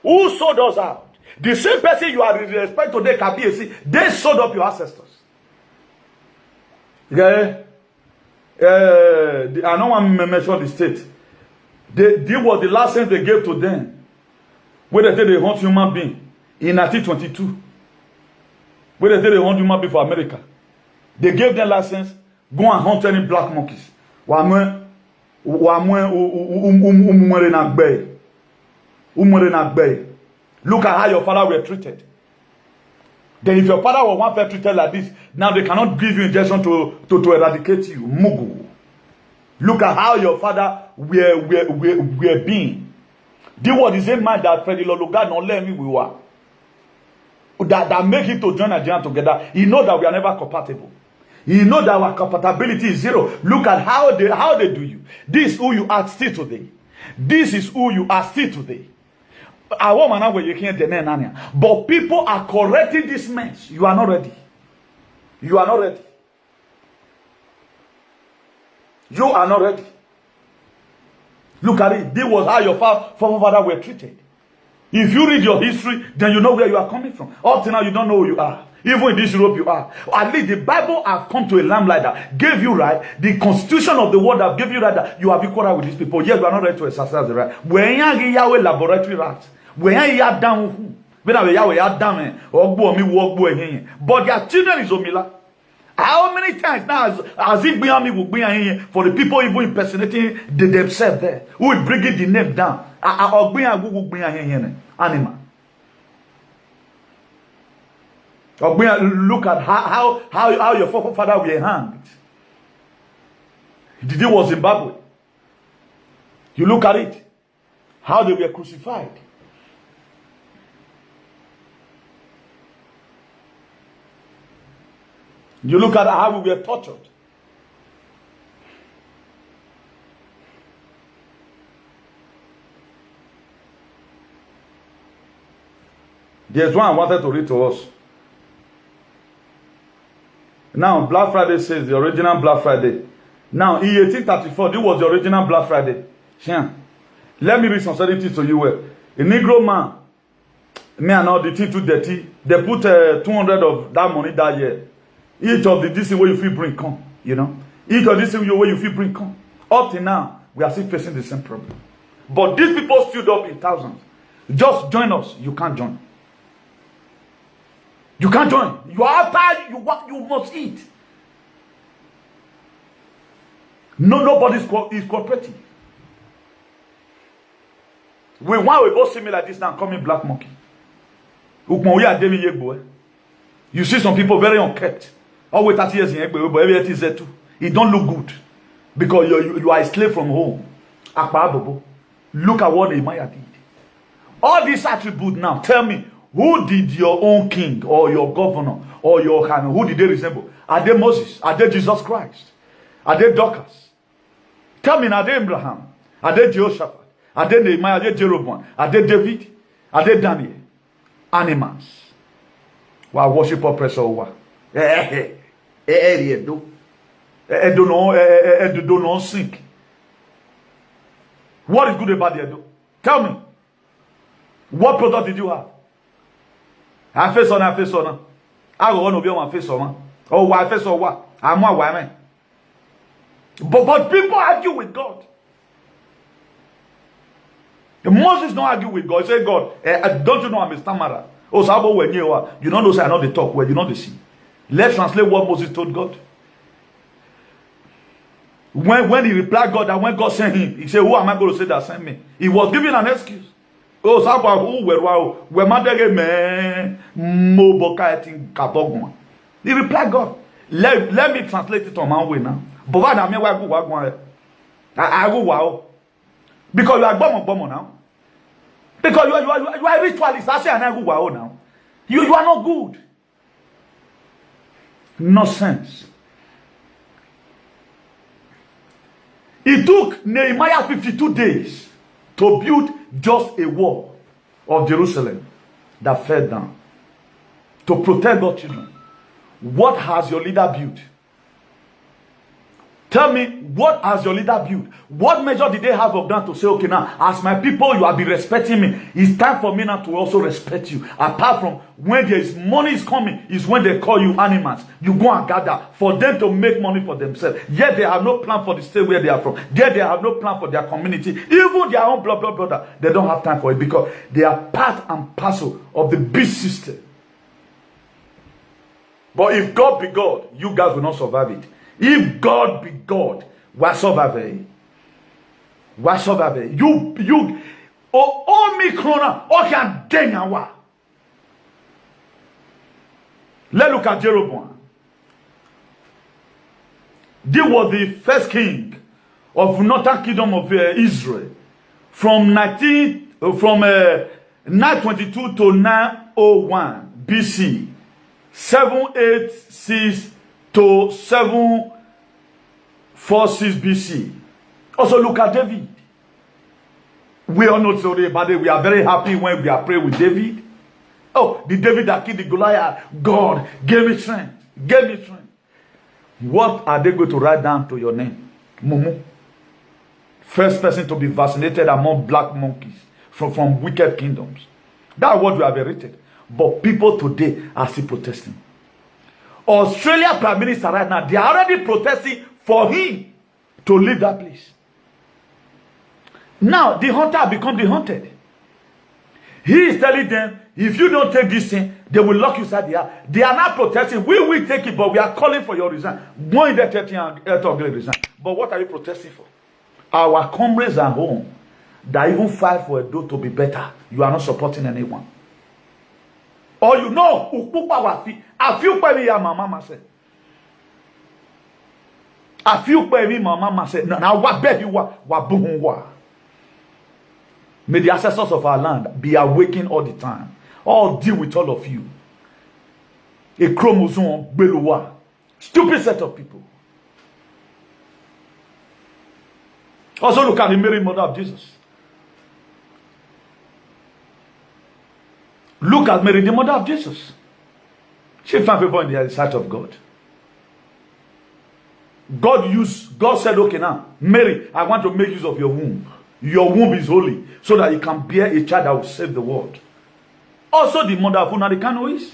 Who sold us out? The same person you are in respect to today, KBC, they sold up your ancestors. Yeah. I don't want to mention the state. They was the last thing they gave to them. When they say they hunt human being in 1922. When they say they hunt human being for America. They gave them license, go and hunt any black monkeys. Look at how your father were treated. Then if your father was one fair treated like this, now they cannot give you injection to eradicate you. Mugu. Look at how your father were being. This was the same man that Freddy Lologa not let me we were. That make it to join Nigeria together. He know that we are never compatible. He know that our compatibility is zero. Look at how they do you. This is who you are still today. This is who you are still today. But people are correcting this mess. You are not ready. You are not ready. You are not ready. Look at it. This was how your forefathers were treated. If you read your history, then you know where you are coming from. Up to now, you don't know who you are. Even in this Europe, you are. At least the Bible has come to a lamb like that. Gave you right. The constitution of the world have given you right that you have equal with these people. Yes, we are not ready to exercise the right. When you Yahweh laboratory right. When you are down, when you are down, but their children is Omila. How many times now has it been me will be here for the people even impersonating themselves there? Who will bring the name down? Animal. Look at how your forefather were hanged. The day was Zimbabwe. You look at it, how they were crucified. You look at how we were tortured. There's one I wanted to read to us. Now, Black Friday says the original Black Friday. Now, in 1834, this was the original Black Friday. Yeah. Let me read some certain things to you. A Negro man, me and all the thing too dirty. They put 200 of that money that year Each of the this way you feel bring come, you know. Each of this way you feel bring come. Up to now, we are still facing the same problem. But these people stood up in thousands. Just join us. You can't join. You can't join. You are tired. You must eat. No, nobody is cooperating. We want to both see me like this now, call me black monkey. You see some people very unkept. Always 30 years in Egbe, but every 80 is there too. It don't look good. Because you are a slave from home. Look at what Nehemiah did. All these attributes now, tell me, who did your own king or your governor or your Haman, who did they resemble? Are they Moses? Are they Jesus Christ? Are they Dorcas? Tell me, are they Abraham? Are they Jehoshaphat? Are they Nehemiah? Are they Jeroboam? Are they David? Are they Daniel? Animals. Wow, worship oppressor over. Do not sink. What is good about the Edo? Tell me. What product did you have? I face on. I go on over my face on. Oh, why face or what? I'm one woman. But people argue with God. Moses don't argue with God. He say, God, don't you know I'm a stammerer? Oh, so when you don't know say I know the talk where you know the see. Let's translate what Moses told God. When he replied God, and when God sent him, he said, who am I going to say that sent me? He was giving an excuse. Oh, so where man he replied God. Let me translate it on my way now. But why I go wow. Because you are bomb now. Because you are a ritualist. I say I go wow now. You are not good. Nonsense. It took Nehemiah 52 days to build just a wall of Jerusalem that fell down to protect God's children. What has your leader built? Tell me, what has your leader built? What measure did they have of them to say, okay, now, as my people, you have been respecting me. It's time for me now to also respect you. Apart from when there is money is coming, is when they call you animals. You go and gather for them to make money for themselves. Yet they have no plan for the state where they are from. Yet they have no plan for their community. Even their own brother, they don't have time for it because they are part and parcel of the beast system. But if God be God, you guys will not survive it. If God be God, why survive? Why survive? You Omicron or can dengawa. Let's look at Jeroboam. This was the first king of northern kingdom of Israel from 922 to 901 BC. 786 to 746 BC. Also look at David. We all know today about it. We are very happy when we are praying with David. Oh, the David that killed the Goliath. God gave me strength. Gave me strength. What are they going to write down to your name? Mumu. First person to be vaccinated among black monkeys from wicked kingdoms. That's what we have rated. But people today are still protesting. Australia Prime Minister right now, they are already protesting for him to leave that place. Now, the hunter become the hunted. He is telling them, if you don't take this thing, they will lock you inside the house. They are not protesting. We will take it, but we are calling for your resign. Going there, resign. But what are you protesting for? Our comrades at home that even fight for a door to be better. You are not supporting anyone. Or you know, I feel by me, my mama said. I feel by me, my mama said. Now, what bet you what boom wa? May the ancestors of our land be awakened all the time. All deal with all of you. A chromosome below. Stupid set of people. Also look at the Mary, mother of Jesus. Look at Mary, the mother of Jesus. She found favor in the sight of God. God said, okay, now, Mary, I want to make use of your womb. Your womb is holy, so that you can bear a child that will save the world. Also, the mother of Unadikano is.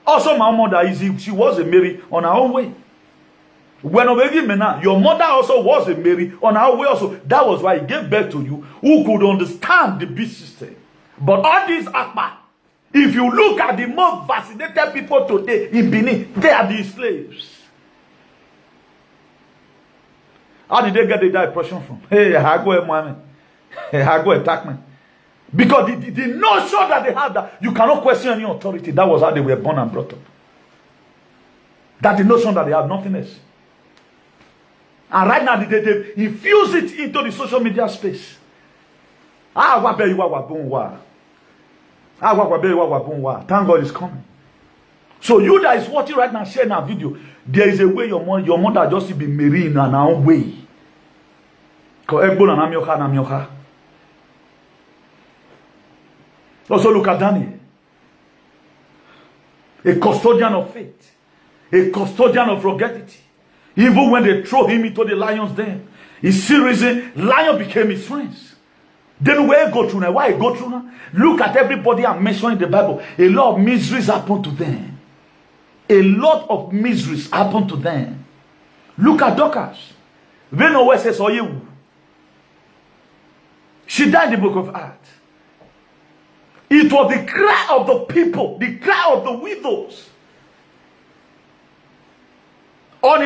Also, my mother, she was a Mary on her own way. When your mother also was a Mary on her way also. That was why he gave birth to you, who could understand the beast system. But all these Akpa, if you look at the most vaccinated people today in Benin, they are the slaves. How did they get the impression from? Hey, I go attack me. Because the notion that they had that you cannot question any authority, that was how they were born and brought up. That the notion that they have nothing else. And right now, they infuse it into the social media space. Thank God is coming. So you that is watching right now, sharing our video, there is a way your mother just to be married in her own way. Also look at Daniel. A custodian of faith. A custodian of ruggedity. Even when they throw him into the lion's den, his reason, lion became his friends. Then where go through now? Why go through now? Look at everybody I'm mentioning in the Bible. A lot of miseries happen to them. A lot of miseries happen to them. Look at Dorcas. Veno says, "Oh you." She died in the book of Acts. It was the cry of the people, the cry of the widows. If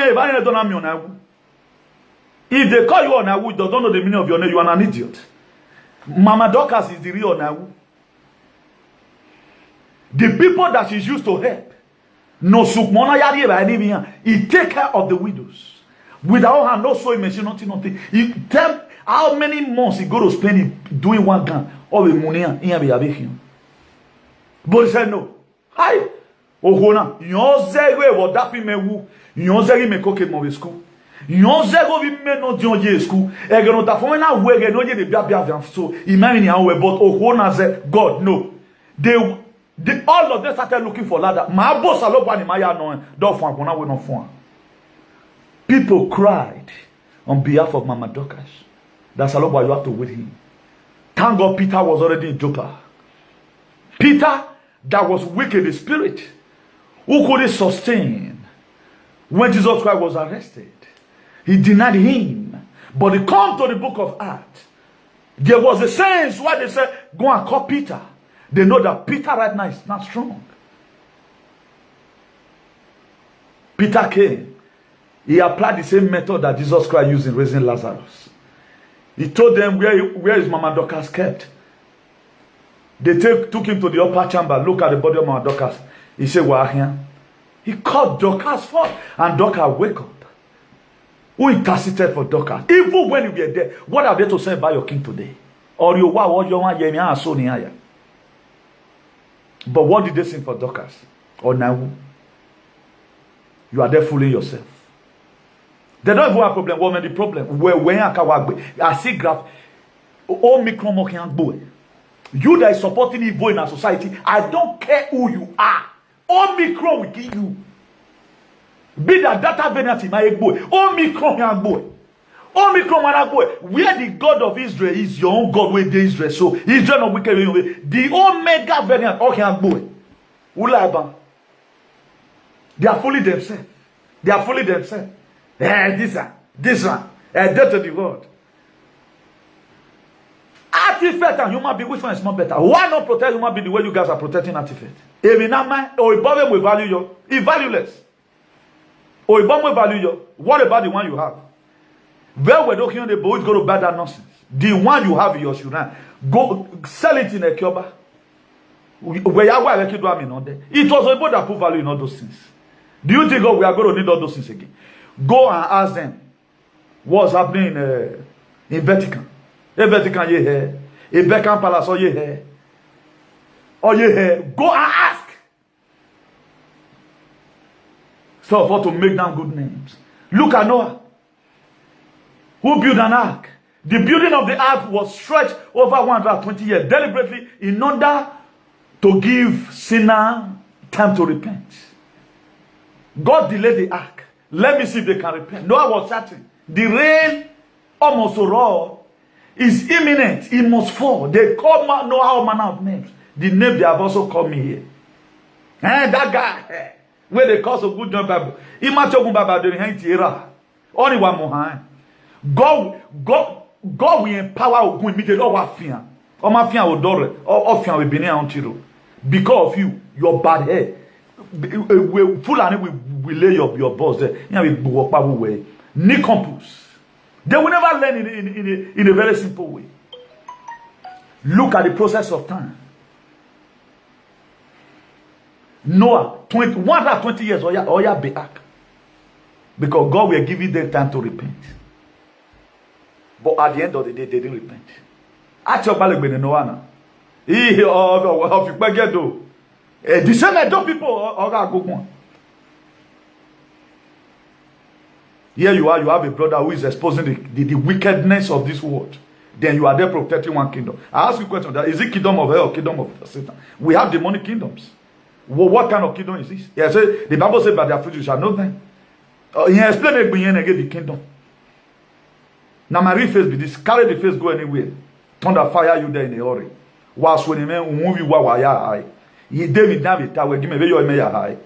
they call you Onawu, they don't know the meaning of your name, you are an idiot. Mama Dorcas is the real Onawu. The people that she's used to help, no sukmona yari ba ni he take care of the widows. Without her, no so mention nothing. He tell how many months he go to spend doing one gun or a munia in a him. But he said no. Hi. Ohona, yon zero wo dapi mewu, yon zero me koke mo school. Yon zero vi me no dion ye school. E gano ta fo na we no ye de bia bia so imagine how we but ohona say God no. They all of them started looking for ladder. Ma boss alopa ni maya no do fun akona we no fun. People cried on behalf of Mama Dorcas. That's alopa you have to wait him. Thank God Peter was already in Joppa. Peter that was weak in the spirit. Who could he sustain when Jesus Christ was arrested? He denied him. But he come to the book of Acts. There was a sense why they said, go and call Peter. They know that Peter right now is not strong. Peter came. He applied the same method that Jesus Christ used in raising Lazarus. He told them where is Mama Dorcas kept. They took him to the upper chamber. Look at the body of Mama Dorcas. He said, we're here. He called Dorcas forth. And Dorcas wake up. Who interceded for Dorcas? Even when you were there, what are they to say about your king today? Or you what you want? But what did they sing for Dorcas? Or now? You are there fooling yourself. They don't even have a problem. What is the problem? When I see graph, you that is supporting evil in our society, I don't care who you are. Omicron will kill you. Be that data venati my boy. Omicron young boy. Omicron man boy. Where the God of Israel is your own God with Israel. So Israel not wicked. The Omega variant young boy. Ulaba. They are fooling themselves. They are fooling themselves. This one. Death to the world. Artifact and human being, which one is more better? Why not protect human being the way you guys are protecting artifact? Or a bomb will value you. It's valueless. Or a bomb will value you. What about the one you have? Where we're talking on the boys go to buy that nonsense. The one you have in your shuran, go sell it in a Kyoba. Where you are it was about that put value in all those things. Do you think we are going to need all those things again? Go and ask them what's happening in Vatican. A Vatican ye here, a Beckham Palace or ye here. Or ye here. Go and ask. So for to make them good names. Look at Noah. Who built an ark? The building of the ark was stretched over 120 years deliberately in order to give sinner time to repent. God delayed the ark. Let me see if they can repent. Noah was chatting. The rain almost raw is imminent. It must fall. They call Noah all manner of names. The name they have also called me here. That guy, where they cause a good job Bible. Imagine Baba doing Hentira. Only one more. God will empower Ogun immediately. Or fear. Or my fear will dore. Or fear will be near until. Because of you, your bad hair. Full and we lay your boss there. You know, we walk away. Nicompus. They will never learn in a very simple way. Look at the process of time. Noah, 120 years, Oya be back. Because God will give you the time to repent. But at the end of the day, they didn't repent. At your ballet when Noah now. He of you get do. The same do people or go on. Here you are, you have a brother who is exposing the wickedness of this world. Then you are there protecting one kingdom. I ask you a question, is it kingdom of hell or kingdom of Satan? We have demonic kingdoms. Well, what kind of kingdom is this? Yeah, so the Bible says, by their fruit you shall know them. He explained again the kingdom. Now my real face be this, carry the face, go anywhere. Thunder fire you there in the hurry. Whilst when a man move you while you high. He did me down the tower, give me your high.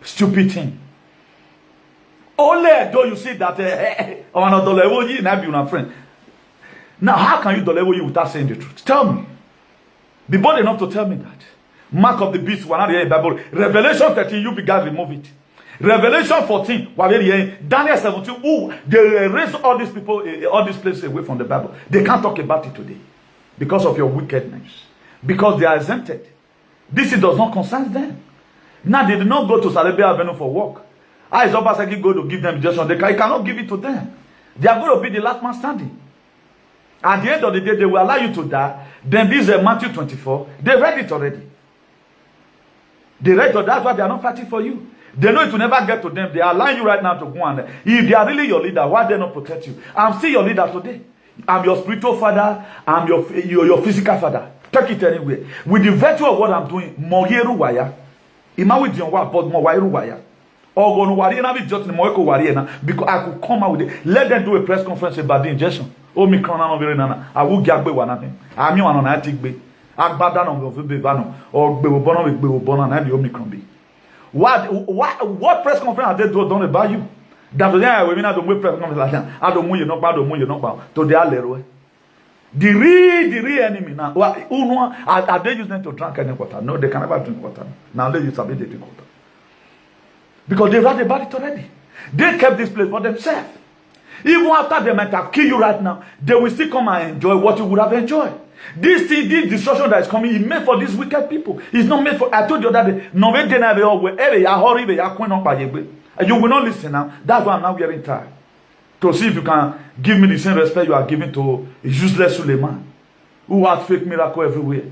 Stupid thing. Only though you see that on another level, you not be your friend. Now, how can you deliver you without saying the truth? Tell me. Be bold enough to tell me that. Mark of the beast, one of the Bible. Revelation 13, you began to remove it. Revelation 14, Daniel 17, they erased all these people, all these places away from the Bible. They can't talk about it today because of your wickedness. Because they are exempted. This does not concern them. Now, they did not go to Salabia Avenue for work. I is Obaseki go to give them injection. They cannot give it to them. They are going to be the last man standing. At the end of the day, they will allow you to die. Then this is Matthew 24. They read it already. They read it. That's why they are not fighting for you. They know it will never get to them. They are allowing you right now to go on. If they are really your leader, why they not protect you? I'm still your leader today. I'm your spiritual father. I'm your physical father. Take it anywhere. With the virtue of what I'm doing, Moyeru Waya. Imagine what but Moyeru Waya. Or go no worry na be just in Moeko worry na because I could come out with it. Let them do a press conference about the injection. Omicron na no very nana. I will get gbe wana them. Ami wana na take gbe. Agbada no go be bano or gbe obono we gbe obono na the Omicron be. What press conference have they done about you? That day we na do press conference like that. I don't you no ba to the alero. The real enemy now. Are they using them to drink any water? No, they can never drink water. Now they use something they drink water. Because they read about it already. They kept this place for themselves. Even after they might have killed you right now, they will still come and enjoy what you would have enjoyed. This destruction that is coming is made for these wicked people. It's not made for, I told you that day, you will not listen now. That's why I'm now getting tired. To see if you can give me the same respect you are giving to a useless Suleiman, who had fake miracle everywhere.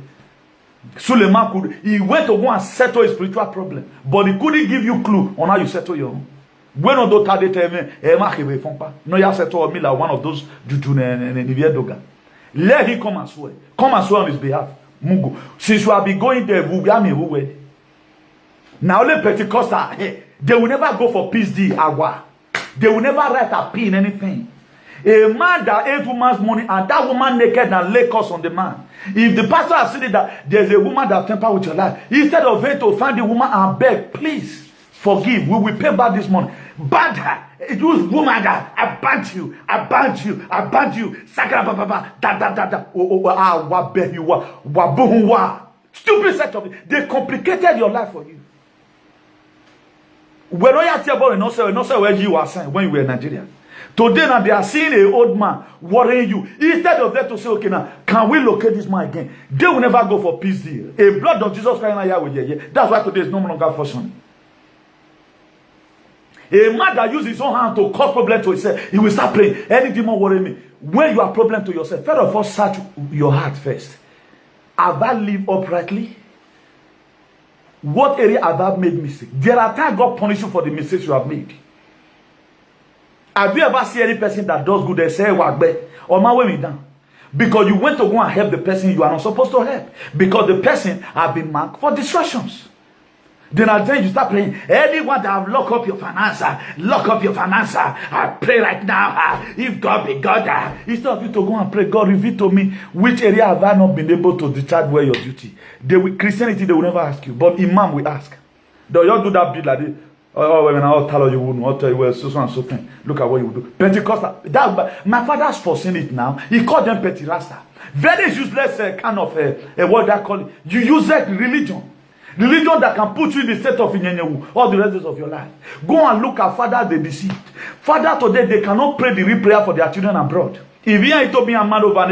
Suleiman he went to go and settle his spiritual problem, but he couldn't give you clue on how you settle your own. When on those tell me, no, you settle me like one of those juju doga. Let him come and swear. Come and swear on his behalf. Mungu. Since you have been going there, we now let Pentecostal, they will never go for peace deal. They will never write a P in anything. A man that ate woman's money and that woman naked and lay curse on the man. If the pastor has said that there's a woman that temper with your life, instead of going to find the woman and beg, please forgive, we will pay back this money. Ban her. It was woman that I banned you, I banned you, I banned you. Sakra baba wa beg you wa. Stupid set of it. They complicated your life for you. When I hear about it, no say where you are saying when you were in Nigeria. Today now they are seeing an old man worrying you. Instead of them to say, okay now, can we locate this man again? They will never go for peace deal. A blood of Jesus Christ here with you. That's why today is no longer functioning. A man that uses his own hand to cause problem to himself, he will start praying. Any demon worry me. When you are problem to yourself, first of all, search your heart first. Have I lived uprightly? What area have I made mistake? There are times God punish you for the mistakes you have made. Have you ever seen any person that does good and say, "Wagbe," or "My way me down"? Because you went to go and help the person you are not supposed to help. Because the person has been marked for distractions. Then you start praying. Anyone that have locked up your finances, I pray right now. If God be God, instead of you to go and pray, God reveal to me which area have I not been able to discharge well your duty. Christianity, they will never ask you, but Imam will ask. Do you do that bit like this? Oh, when I'll tell you, I'll tell you, well, so and so thing. Look at what you do. Pentecostal. My father's foreseen it now. He called them petty rasta. Very useless kind of what they call it. You use that religion. Religion that can put you in the state of Inyenyewu all the rest of your life. Go and look at fathers they deceived. Father today, they cannot pray the real prayer for their children abroad. If you ain't to be a man over,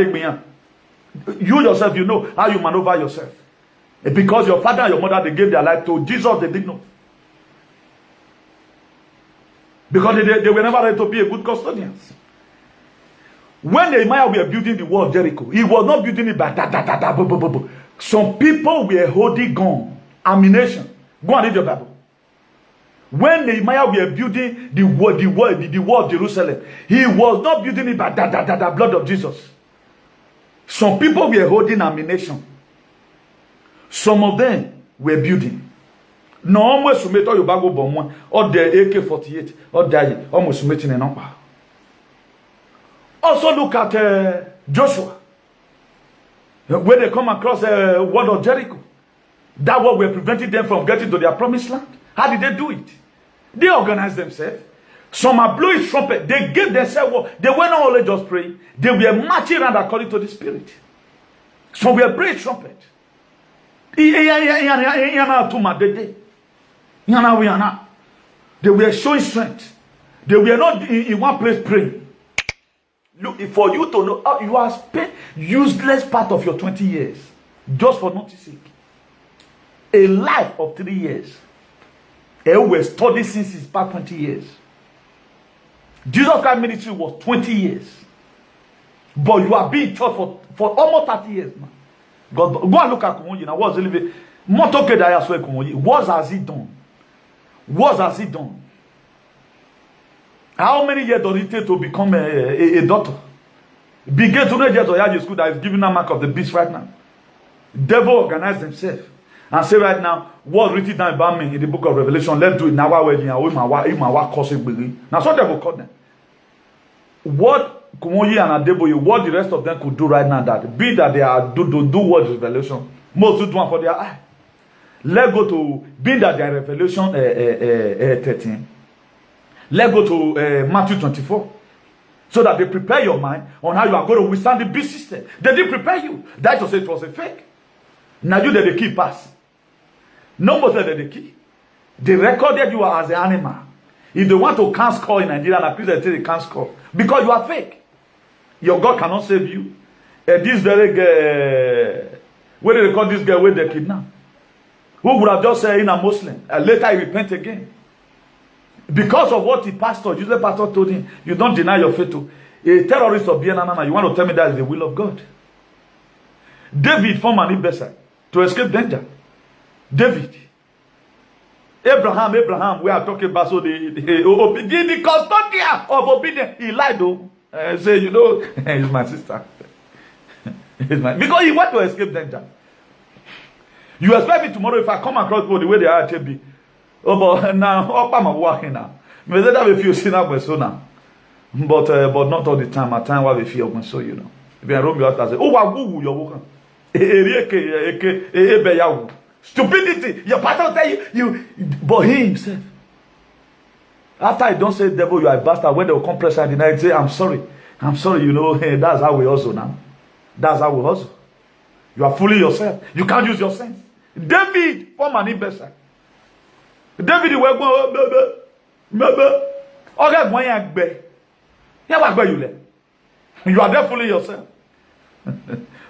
you yourself, you know how you maneuver yourself. Because your father and your mother, they gave their life to Jesus, they didn't know. Because they were never ready to be a good custodians. When Nehemiah were building the wall of Jericho, he was not building it by Some people were holding gun. Ammunition. Go and read your Bible. When Nehemiah were building the wall of Jerusalem, he was not building it by the blood of Jesus. Some people were holding ammunition. Some of them were building. No, almost submit your Bible bomb or the AK-48 or the almost submitting a number. Also look at Joshua. When they come across the wall of Jericho. That what were preventing them from getting to their promised land. How did they do it? They organized themselves. Some are blowing trumpet. They gave themselves war. They were not only just praying. They were marching around according to the Spirit. Some were blowing trumpet. They were showing strength. They were not in one place praying. Look, for you to know, you have spent useless part of your 20 years just for noticing. A life of 3 years. And we studied since his past 20 years. Jesus Christ ministry was 20 years. But you are being taught for almost 30 years now. God, go and look at Kumonyi now. What's living? What has he done? What has he done? How many years does it take to become a doctor? Begin to know years of high school that is giving a mark of the beast right now. Devil organized themselves. And say right now, what written down about me in the book of Revelation, let's do it now. Now, so devil called them. What Kumoyi and Adeboye, what the rest of them could do right now, that be that they are do what Revelation, most do one for their eye. Let's go to be that they are Revelation 13. Let's go to Matthew 24. So that they prepare your mind on how you are going to withstand the beast system. They didn't prepare you. That was it was a fake. Now you did the key pass. No more than the key. They recorded you as an animal. If they want to can't score in Nigeria, and accuse they can't score. Because you are fake. Your God cannot save you. This very girl, where they record this girl with the kidnap? Who would have just said in a Muslim? And later he repent again. Because of what the pastor, usually pastor told him, you don't deny your faith to a terrorist of Biennana. You want to tell me that is the will of God? David formed an embassy to escape danger. David. Abraham, we are talking about so the custodian of obedience. He lied though. Say, you know, he's my sister. Because he want to escape danger. You expect me tomorrow if I come across people the way they are at be. Oh, but now, I'm working now. Maybe that will feel sin up so now. But not all the time. At time why we feel so, you know. If you roam out and say, oh, I go, you're walking. Stupidity. Your pastor tell you, but he himself. After I don't say devil, you are a bastard. When they will come pressure the night, say, I'm sorry, you know, hey, that's how we hustle now. That's how we hustle. You are fooling yourself. You can't use your sense. David, form an investor. David, you were going, you are there fooling yourself.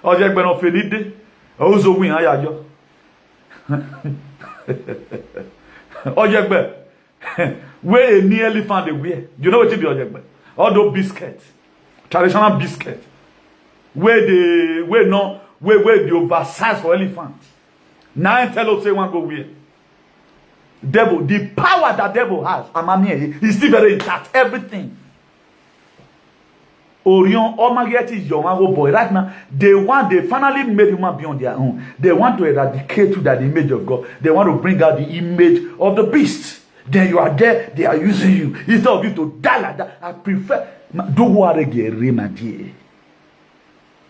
Ọjọ́ ẹgbẹ́ náà fẹ́ ní dé ọ̀húnṣe win ayájọ́ ọjọ́ ẹgbẹ́ where a near elephant they wear. You know what it be ọjọ́ ẹgbẹ́? All those biscuits, traditional biscuits, where the oversized for elephants. Now tell us say one go wear. Devil, the power that devil has, he is still very intact. Everything. Orion, Omaget is your boy. Right now, they finally made human being on their own. They want to eradicate to that image of God. They want to bring out the image of the beast. Then you are there, they are using you. Instead of you to die like that, I prefer. Do what again, my dear.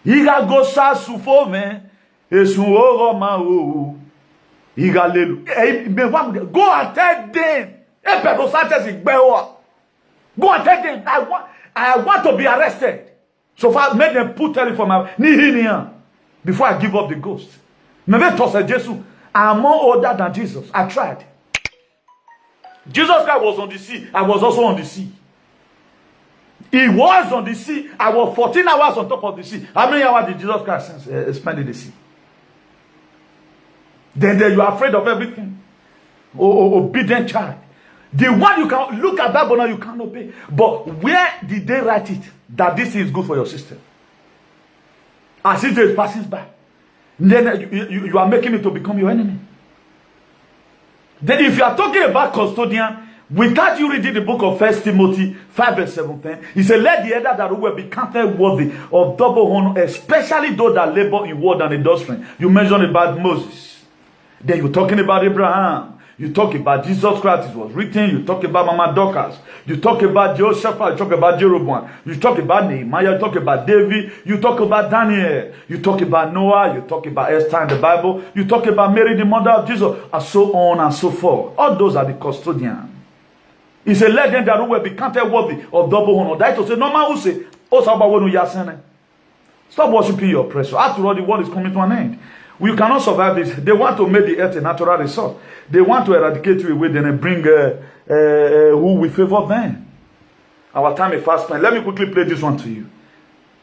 Iga go sa sufo me, esun oro ma o. Iga lelu. Go and tell them. Pedro Sanchez is Go and tell them. I want to be arrested. So far, make them put telephone my before I give up the ghost. Maybe to Jesus, I'm more older than Jesus. I tried. Jesus Christ was on the sea. I was also on the sea. He was on the sea. I was 14 hours on top of the sea. How many hours did Jesus Christ spend in the sea? Then you are afraid of everything. Obedient child. The one you can look at that but now you can't obey. But where did they write it that this is good for your system? As if it passes by. Then you are making it to become your enemy. Then if you are talking about custodian, without you reading the book of 1 Timothy 5 verse 17, he said, let the elder that will be counted worthy of double honor, especially those that labor in word and in doctrine. You mentioned about Moses. Then you're talking about Abraham. You talk about Jesus Christ, it was written. You talk about Mama Dorcas. You talk about Jehoshaphat. You talk about Jeroboam. You talk about Nehemiah. You talk about David. You talk about Daniel. You talk about Noah. You talk about Esther in the Bible. You talk about Mary, the mother of Jesus, and so on and so forth. All those are the custodians. It's a legend that will be counted worthy of double honor. That is to say, no man will say, stop worshiping your oppressor. After all, the world is coming to an end. We cannot survive this. They want to make the earth a natural resource. They want to eradicate you away, then and bring who we favor them. Our time is fast spent. Let me quickly play this one to you.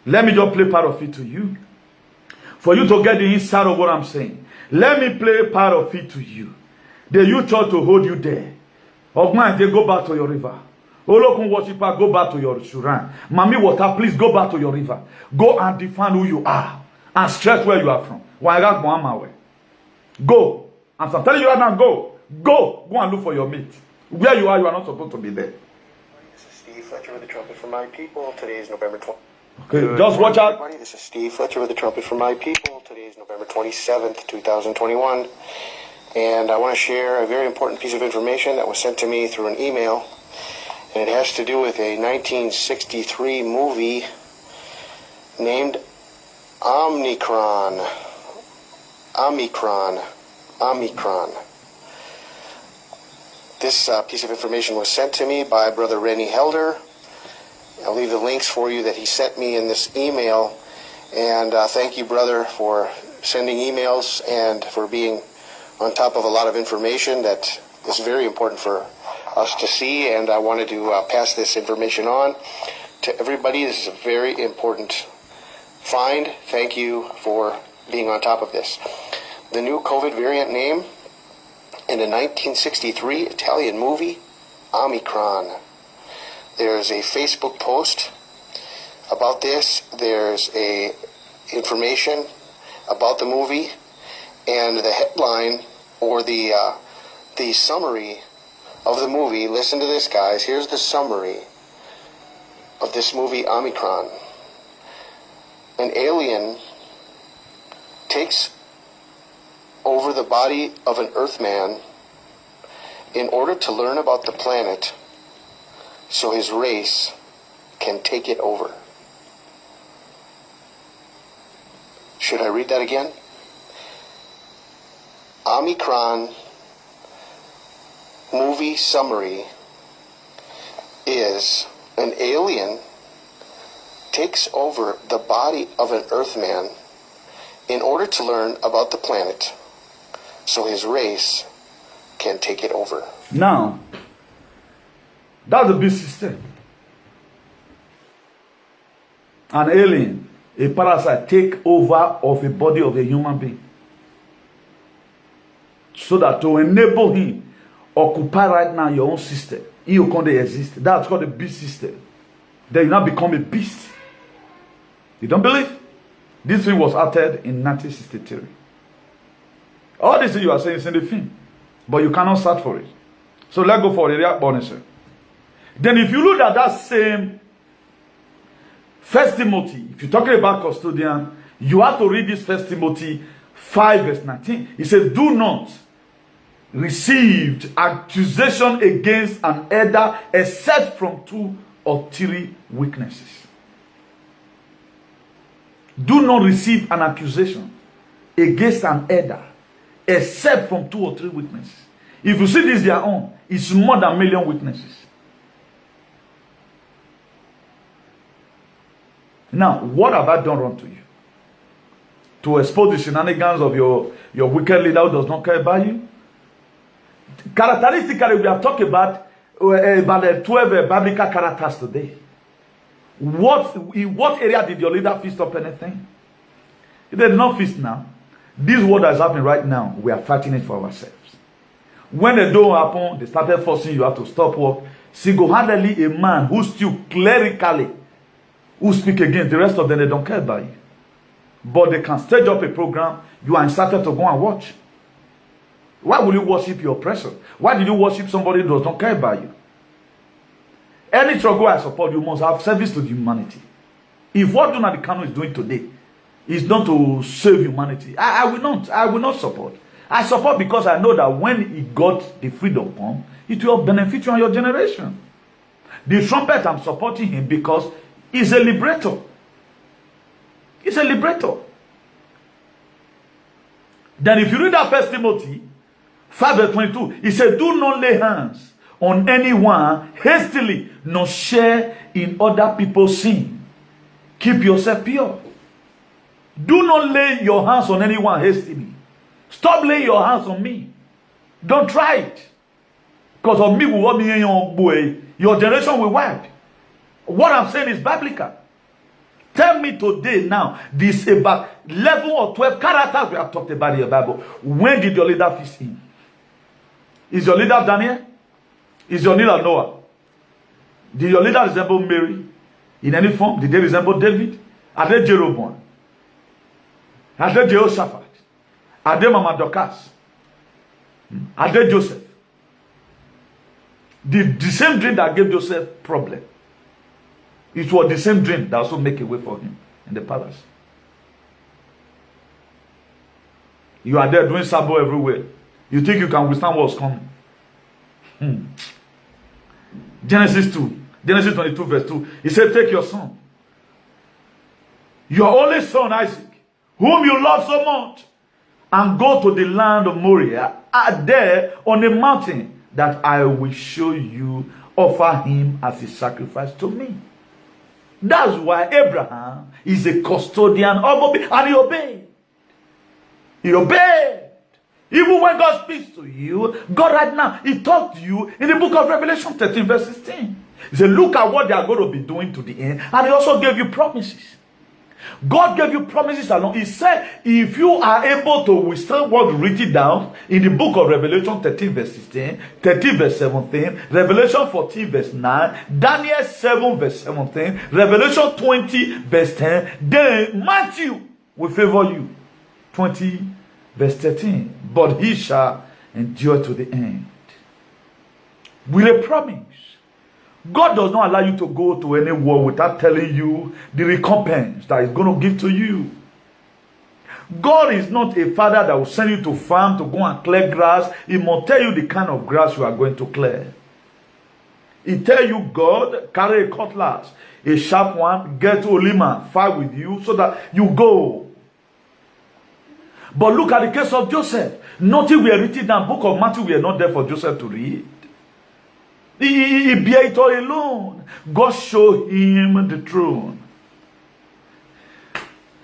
Let me just play part of it to you. For you to get the inside of what I'm saying. Let me play part of it to you. They use church to hold you there. Ogman, they go back to your river. Olokun worshiper, go back to your shrine. Mami water, please go back to your river. Go and define who you are. And stress where you are from. Go. I'm telling you right now, go. Go and look for your mate. Where you are not supposed to be there. This is Steve Fletcher with the Trumpet for My People. Today is November 20th. Okay, just watch out. Everybody, this is Steve Fletcher with the Trumpet for My People. Today is November 27th, 2021. And I want to share a very important piece of information that was sent to me through an email. And it has to do with a 1963 movie named Omicron. This piece of information was sent to me by Brother Rennie Helder. I'll leave the links for you that he sent me in this email. And thank you, brother, for sending emails and for being on top of a lot of information that is very important for us to see. And I wanted to pass this information on to everybody. This is a very important find. Thank you for being on top of this. The new COVID variant name in the 1963 Italian movie, Omicron. There's a Facebook post about this. There's a information about the movie, and the headline or the summary of the movie. Listen to this, guys. Here's the summary of this movie, Omicron. An alien takes over the body of an Earthman in order to learn about the planet so his race can take it over. Should I read that again? Omicron movie summary is an alien takes over the body of an Earthman in order to learn about the planet so his race can take it over. Now, that's the beast system. An alien, a parasite, take over of a body of a human being so that to enable him occupy right now your own system. He will come to exist. That's called the beast system. Then you now become a beast. You don't believe? This thing was uttered in 1963. All this thing you are saying is in the film, but you cannot search for it. So let's go for the real bonus. Then if you look at that same First Timothy, if you're talking about custodian, you have to read this First Timothy 5 verse 19. He said, do not receive accusation against an elder except from 2 or 3 witnesses. Do not receive an accusation against an elder except from 2 or 3 witnesses. If you see this their own, it's more than 1 million witnesses. Now, what have I done wrong to you? To expose the shenanigans of your wicked leader who does not care about you? Characteristically, we have talked about the 12 biblical characters today. In what area did your leader feast up anything? They did not feast now. This war that is happening right now, we are fighting it for ourselves. When it don't happen, they started forcing you have to stop work. Single-handedly, a man who still clerically who speak against the rest of them, they don't care about you. But they can stage up a program, you are incited to go and watch. Why will you worship your oppressor? Why did you worship somebody who does not care about you? Any struggle I support, you must have service to humanity. If what Nnamdi Kanu is doing today is not to save humanity, I will not support. I support because I know that when he got the freedom pump, it will benefit you and your generation. The trumpet, I'm supporting him because he's a liberator. He's a liberator. Then if you read that First Timothy 5 verse 22, he said, do not lay hands on anyone hastily, nor share in other people's sin. Keep yourself pure. Do not lay your hands on anyone hastily. Stop laying your hands on me. Don't try it. Because of me, your generation will wipe. What I'm saying is biblical. Tell me today now, this about 11 or 12 characters we have talked about in your Bible. When did your leader feast in? Is your leader Daniel? Is your leader Noah? Did your leader resemble Mary in any form? Did they resemble David? Are they Jeroboam? Are they Jehoshaphat? Are they Mama Dorcas? Are they Joseph? The same dream that gave Joseph problem. It was the same dream that also make a way for him in the palace. You are there doing sabo everywhere. You think you can withstand what's coming. Genesis 22 verse 2. He said, take your son, your only son Isaac, whom you love so much, and go to the land of Moriah, there on a mountain that I will show you. Offer him as a sacrifice to me. That's why Abraham is a custodian of obedience. And he obeyed. He obeyed. Even when God speaks to you, God right now, he talked to you in the book of Revelation 13 verse 16. He said, look at what they are going to be doing to the end. And he also gave you promises. God gave you promises along. He said, if you are able to withstand what written down in the book of Revelation 13 verse 16, 13 verse 17, Revelation 14 verse 9, Daniel 7 verse 17, Revelation 20 verse 10, then Matthew will favor you. 20 verse 13, but he shall endure to the end. With a promise. God does not allow you to go to any war without telling you the recompense that he's going to give to you. God is not a father that will send you to farm to go and clear grass. He must tell you the kind of grass you are going to clear. He tell you, God, carry a cutlass, a sharp one, get to Olima, fight with you so that you go. But look at the case of Joseph. Nothing we are written down. Book of Matthew, we are not there for Joseph to read. He bear it all alone. God showed him the throne.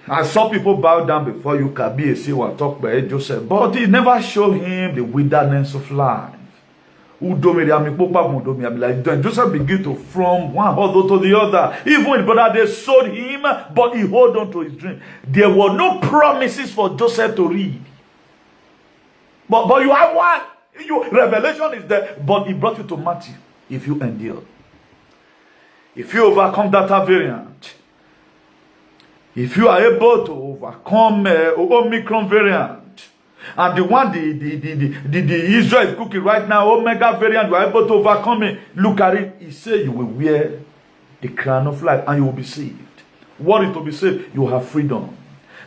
I saw people bow down before you, Kabi, see what talk about Joseph, but he never showed him the wilderness of life. Then Joseph began to from one hurdle to the other. Even his brother, they sold him, but he held on to his dream. There were no promises for Joseph to read. But you have one. Revelation is there, but he brought you to Matthew. If you endure, if you overcome that variant, if you are able to overcome Omicron variant, and the one the Israel is cooking right now, Omega variant, you are able to overcome it. Look at it. He said you will wear the crown of life and you will be saved. What is to be saved? You have freedom.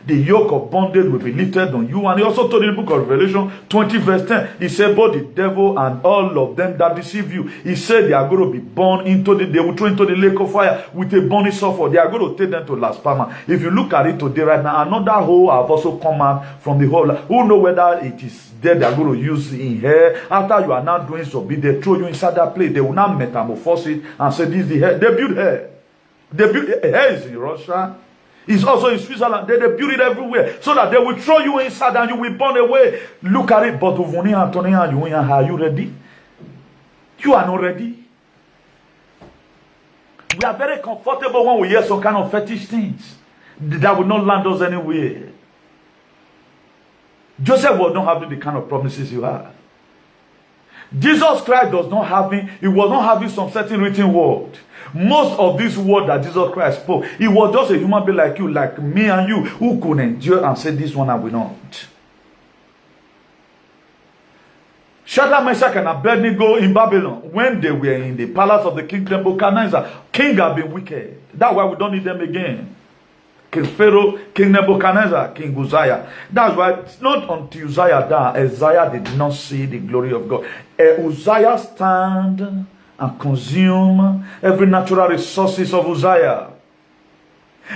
The yoke of bondage will be lifted on you. And he also told in the book of Revelation 20 verse 10, he said, but the devil and all of them that deceive you, he said they are going to be born into they will throw into the lake of fire with a burning sulfur. They are going to take them to Las Palmas. If you look at it today right now, another hole have also come out from the hole. Who know whether it is there they are going to use in hair? After you are now doing something, they throw you inside that place. They will now metamorphose it and say this is the hair. They build hair. They build hair is in Russia. It's also in Switzerland. They build it everywhere so that they will throw you inside and you will burn away. Look at it. But are you ready? You are not ready. We are very comfortable when we hear some kind of fetish things that will not land us anywhere. Joseph will not have the kind of promises you have. Jesus Christ does not have it. He was not having some certain written word. Most of this word that Jesus Christ spoke, he was just a human being like you, like me and you, who could endure and say, this one I will not. Shadrach, Meshach, and Abednego in Babylon, when they were in the palace of the king Nebuchadnezzar, king had been wicked. That's why we don't need them again. King Pharaoh, King Nebuchadnezzar, King Uzziah. That's why it's not until Uzziah died, Isaiah did not see the glory of God. Uzziah stand and consume every natural resources of Uzziah.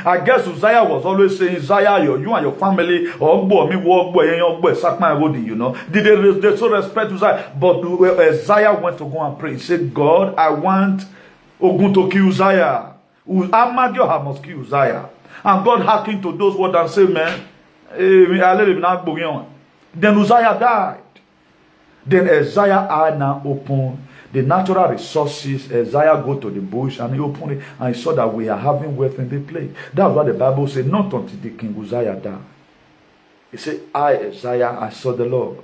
I guess Uzziah was always saying, Uzziah, you and your family, you know. Did they so respect Uzziah? But Uzziah went to go and pray. He said, God, I want Ogun to kill Uzziah. Amadio must kill Uzziah. And God hearkened to those words and said, man, then Uzziah died. Then Isaiah now opened the natural resources. Isaiah go to the bush and he opened it and he saw that we are having wealth in the place. That's what the Bible says, not until the King Uzziah died. He said, I, Isaiah, I saw the Lord.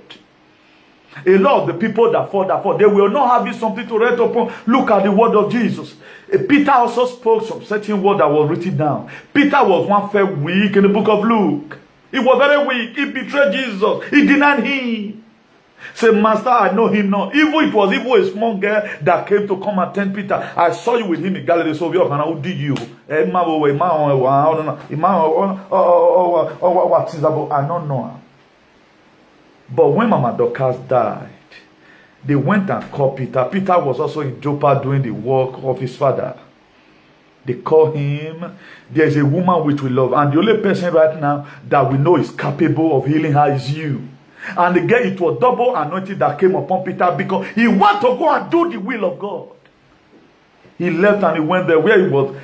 A lot of the people that fall, they will not have something to write upon. Look at the word of Jesus. Peter also spoke some certain word that was written down. Peter was one fair weak in the book of Luke. He was very weak. He betrayed Jesus. He denied him. Say, Master, I know him not. Even it was even a small girl that came to come and attend Peter. I saw you with him in Galilee. So who did you? I don't know. But when Mama Dorcas died, they went and called Peter. Peter was also in Joppa doing the work of his father. They call him. There is a woman which we love. And the only person right now that we know is capable of healing her is you. And again, it was double anointing that came upon Peter because he wanted to go and do the will of God. He left and he went there where he was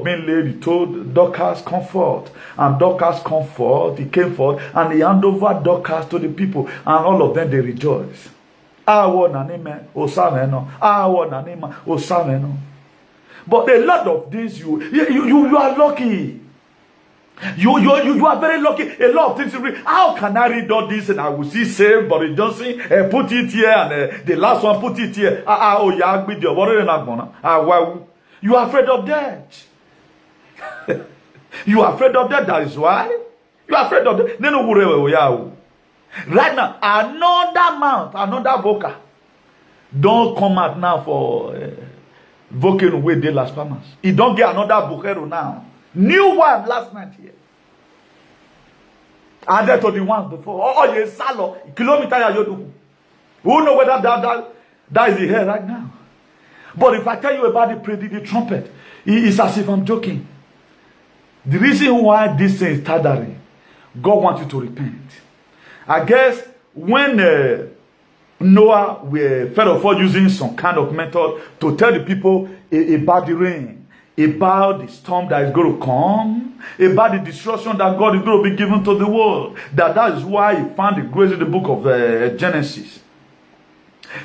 being laid. He told Dorcas, comfort. And Dorcas comfort. He came forth and he handed over Dorcas to the people. And all of them, they rejoice. But a lot of things, you are lucky. You are very lucky. A lot of things you read. How can I read all this and I will see save Boris Johnson put it here and the last one put it here. You are afraid of death. You are afraid of death. That is why you are afraid of death. Right now, another month, another vocal. Don't come out now for vocal away de Las Palmas. You don't get another bukero now. New one last night here. Added to the ones before. Oh, yes, salo. Kilometer yodu. Who know whether that is the hair right now? But if I tell you about the trumpet, it's as if I'm joking. The reason why this thing is tethering, God wants you to repent. I guess when Noah were first of all using some kind of method to tell the people about the rain, about the storm that is going to come, about the destruction that God is going to be given to the world. That is why he found the grace in the book of Genesis.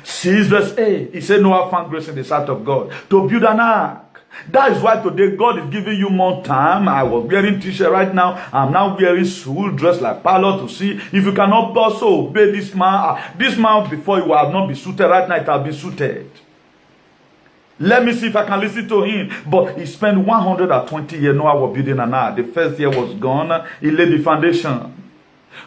6 verse 8. He said Noah found grace in the sight of God to build an ark. That is why today God is giving you more time. I was wearing t-shirt right now. I'm now wearing suit, dressed like pilot to see if you cannot also obey this man. This man before you have not been suited. Right now it has been suited. Let me see if I can listen to him. But he spent 120 years. Noah was building an ark. The first year was gone. He laid the foundation.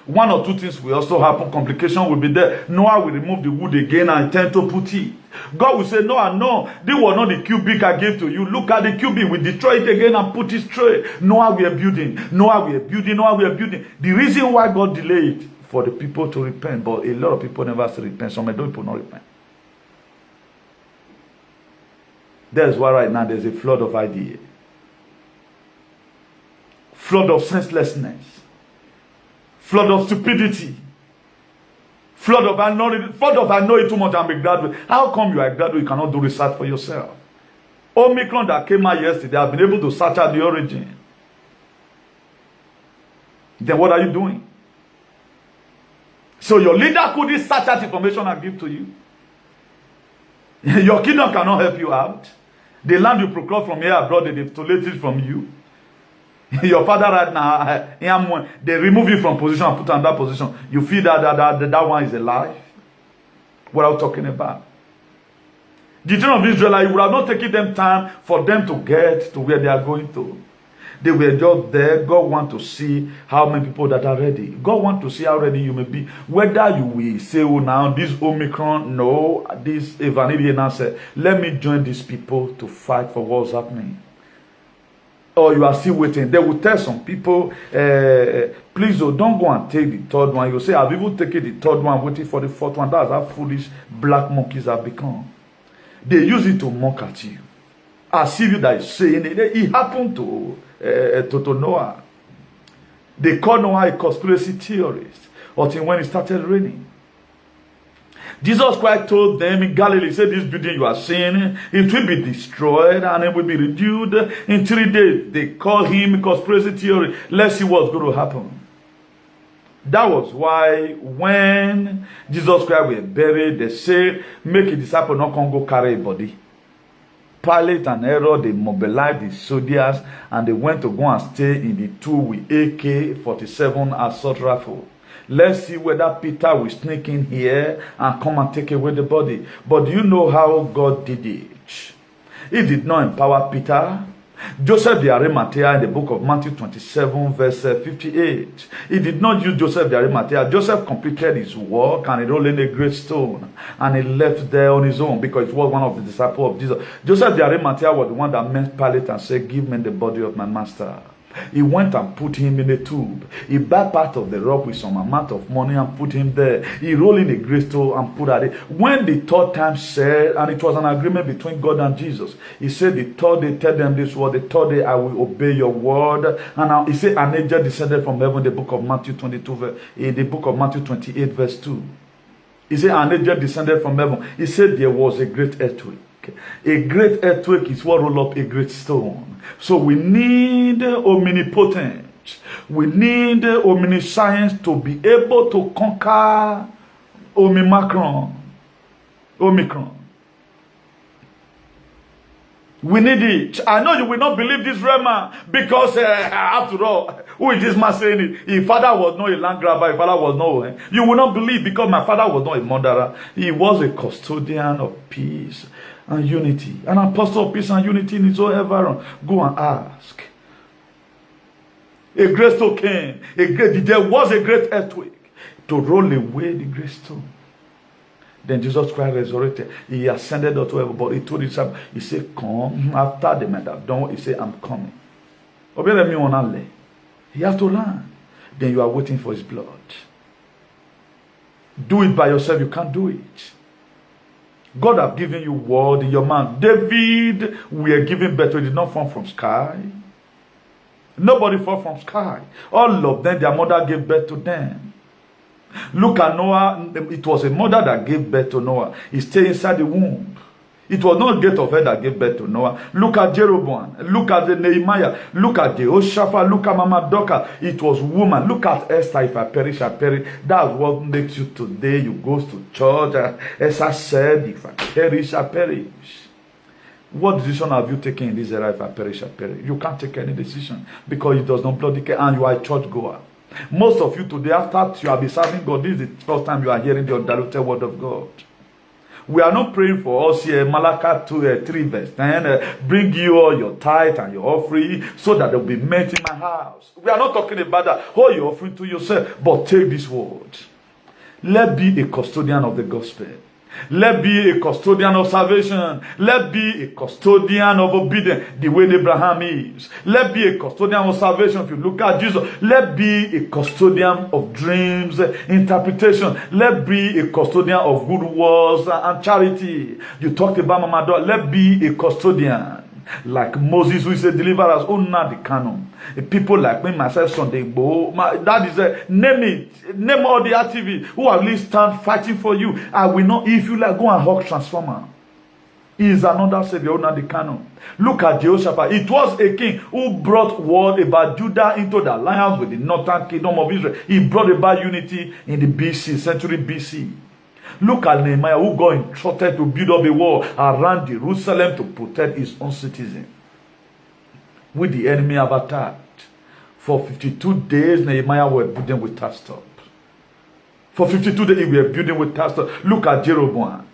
One or two things will also happen. Complication will be there. Noah will remove the wood again and intend to put it. God will say, Noah, no, this was not the cubic I gave to you. Look at the cubic. We destroy it again and put it straight. Noah, we are building. Noah, we are building. Noah, we are building. The reason why God delayed for the people to repent, but a lot of people never say repent. Some people not repent. That's why right now there's a flood of ideas. Flood of senselessness. Flood of stupidity. Flood of I know it too much, I'm a graduate. How come you are a graduate, you cannot do research for yourself? Omicron that came out yesterday, I've been able to search out the origin. Then what are you doing? So your leader couldn't search out information and give to you. Your kingdom cannot help you out. The land you procure from here abroad, they've stolen it from you. Your father right now, they remove you from position and put in that position. You feel that one is alive. What are we talking about? The children of Israel, you would have not taken them time for them to get to where they are going to. They were just there. God wants to see how many people that are ready. God wants to see how ready you may be. Whether you will say, oh, now this Omicron, no, this Evangeline answer, let me join these people to fight for what's happening. Or you are still waiting. They will tell some people, please oh, don't go and take the third one. You say, I've even taken the third one, waiting for the fourth one. That's how foolish black monkeys have become. They use it to mock at you. As if you that is saying it. It happened to Noah. They call Noah a conspiracy theorist until when it started raining. Jesus Christ told them in Galilee, he said, this building you are seeing, it will be destroyed and it will be reduced in 3 days. They call him a conspiracy theory. Let's see what's going to happen. That was why when Jesus Christ was buried, they said, make a disciple not come go carry a body. Pilate and Herod, they mobilized the soldiers and they went to go and stay in the tomb with AK-47 assault rifle. Let's see whether Peter will sneak in here and come and take away the body. But do you know how God did it? He did not empower Peter. Joseph the Arimathea in the book of Matthew 27 verse 58. He did not use Joseph the Arimathea. Joseph completed his work and he rolled in a great stone and he left there on his own because he was one of the disciples of Jesus. Joseph the Arimathea was the one that met Pilate and said, give me the body of my master. He went and put him in a tube. He bought part of the rock with some amount of money and put him there. He rolled in a great stone and put at it. When the third time said, and it was an agreement between God and Jesus, he said the third day, tell them this word, the third day I will obey your word. And he said an angel descended from heaven, the book of Matthew 22, in the book of Matthew 28 verse 2. He said an angel descended from heaven. He said there was a great earthquake. A great earthquake is what rolled up a great stone. So we need omnipotent. We need omniscience to be able to conquer Omicron. We need it. I know you will not believe this Rema because after all, who is this man saying it? His father was not a land grabber. His father was not. You will not believe because my father was not a murderer. He was a custodian of peace and unity. An apostle of peace and unity in his own environment. Go and ask. A great stone came. There was a great earthquake to roll away the great stone. Then Jesus Christ resurrected. He ascended up to heaven, but he told his disciples, he said, come. After they might have done, he said, I'm coming. He has to learn. Then you are waiting for his blood. Do it by yourself. You can't do it. God have given you word in your mouth. David, we are giving birth to. It did not fall from sky. Nobody fall from sky. All of them, their mother gave birth to them. Look at Noah. It was a mother that gave birth to Noah. He stayed inside the womb. It was not gate of her that gave birth to Noah. Look at Jeroboam. Look at the Nehemiah. Look at Jehoshaphat. Look at Mama Doka. It was woman. Look at Esther. If I perish, I perish. That's what makes you today. You go to church. Esther said, if I perish, I perish. What decision have you taken in this era? If I perish, I perish. You can't take any decision because it does not bloody care and you are a church goer. Most of you today, after you have been serving God, this is the first time you are hearing the undiluted word of God. We are not praying for us here, Malachi 2, 3 verse 10, bring you all your tithe and your offering so that they will be met in my house. We are not talking about that. Hold your offering to yourself, but take this word. Let be a custodian of the gospel. Let be a custodian of salvation. Let be a custodian of obedience, the way Abraham is. Let be a custodian of salvation. If you look at Jesus, let be a custodian of dreams, interpretation. Let be a custodian of good words and charity. You talked about Mama Dog. Let be a custodian. Like Moses, who is a deliverer, who not the canon. People like me, myself, Sunday Bo, that is name it. Name all the activists who at least stand fighting for you. I will not, if you like, go and hug Transformer. He is another savior, not the canon. Look at Jehoshaphat. It was a king who brought word about Judah into the alliance with the northern kingdom of Israel. He brought about unity in the BC, century BC. Look at Nehemiah, who got instructed to build up a wall around Jerusalem to protect his own citizens. With the enemy have attacked. For 52 days, Nehemiah were building with that stop. For 52 days, we were building with that stop. Look at Jeroboam.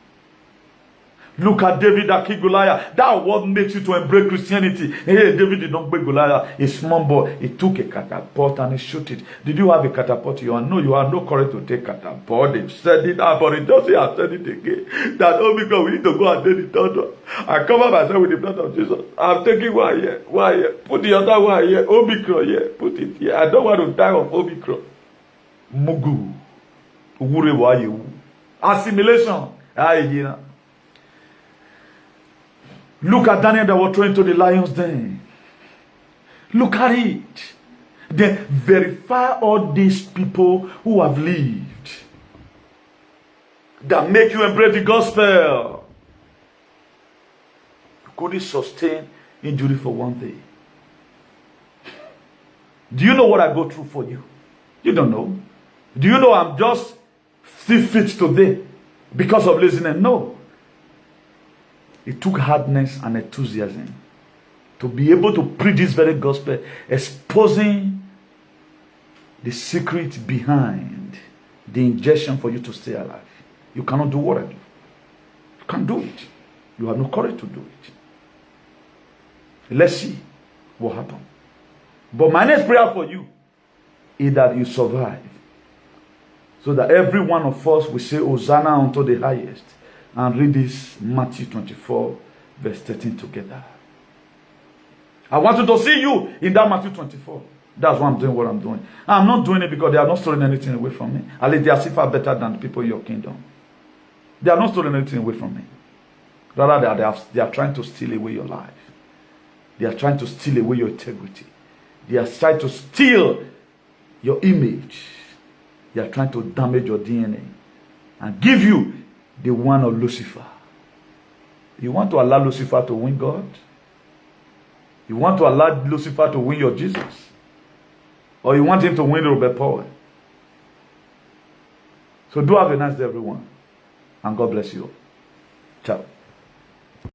Look at David that killed Goliath. That what makes you to embrace Christianity. Hey, David did not break Goliath. A small boy. He took a catapult and he shot it. Did you have a catapult? You have no courage to take catapult. They've said it out, but it doesn't have said it again. That Omicron, we need to go and take the third one. I cover myself with the blood of Jesus. I'm taking one here. One here. Put the other one here. Omicron here. Put it here. I don't want to die of Omicron. Mugu. Assimilation. Look at Daniel that was thrown into the lion's den. Look at it. Then verify all these people who have lived that make you embrace the gospel. Could it sustain injury for one day? Do you know what I go through for you? You don't know. Do you know I'm just still fit today because of listening? No. It took hardness and enthusiasm to be able to preach this very gospel, exposing the secret behind the injection for you to stay alive. You cannot do what I do. You can't do it. You have no courage to do it. Let's see what happens. But my next prayer for you is that you survive, so that every one of us will say, Hosanna unto the highest. And read this Matthew 24, verse 13 together. I want to see you in that Matthew 24. That's why I'm doing what I'm doing. I'm not doing it because they are not stealing anything away from me. At least they are still far better than the people in your kingdom. They are not stealing anything away from me. Rather, they are trying to steal away your life. They are trying to steal away your integrity. They are trying to steal your image. They are trying to damage your DNA and give you the one of Lucifer. You want to allow Lucifer to win God? You want to allow Lucifer to win your Jesus? Or you want him to win Robert Powell? So do have a nice day, everyone. And God bless you. Ciao.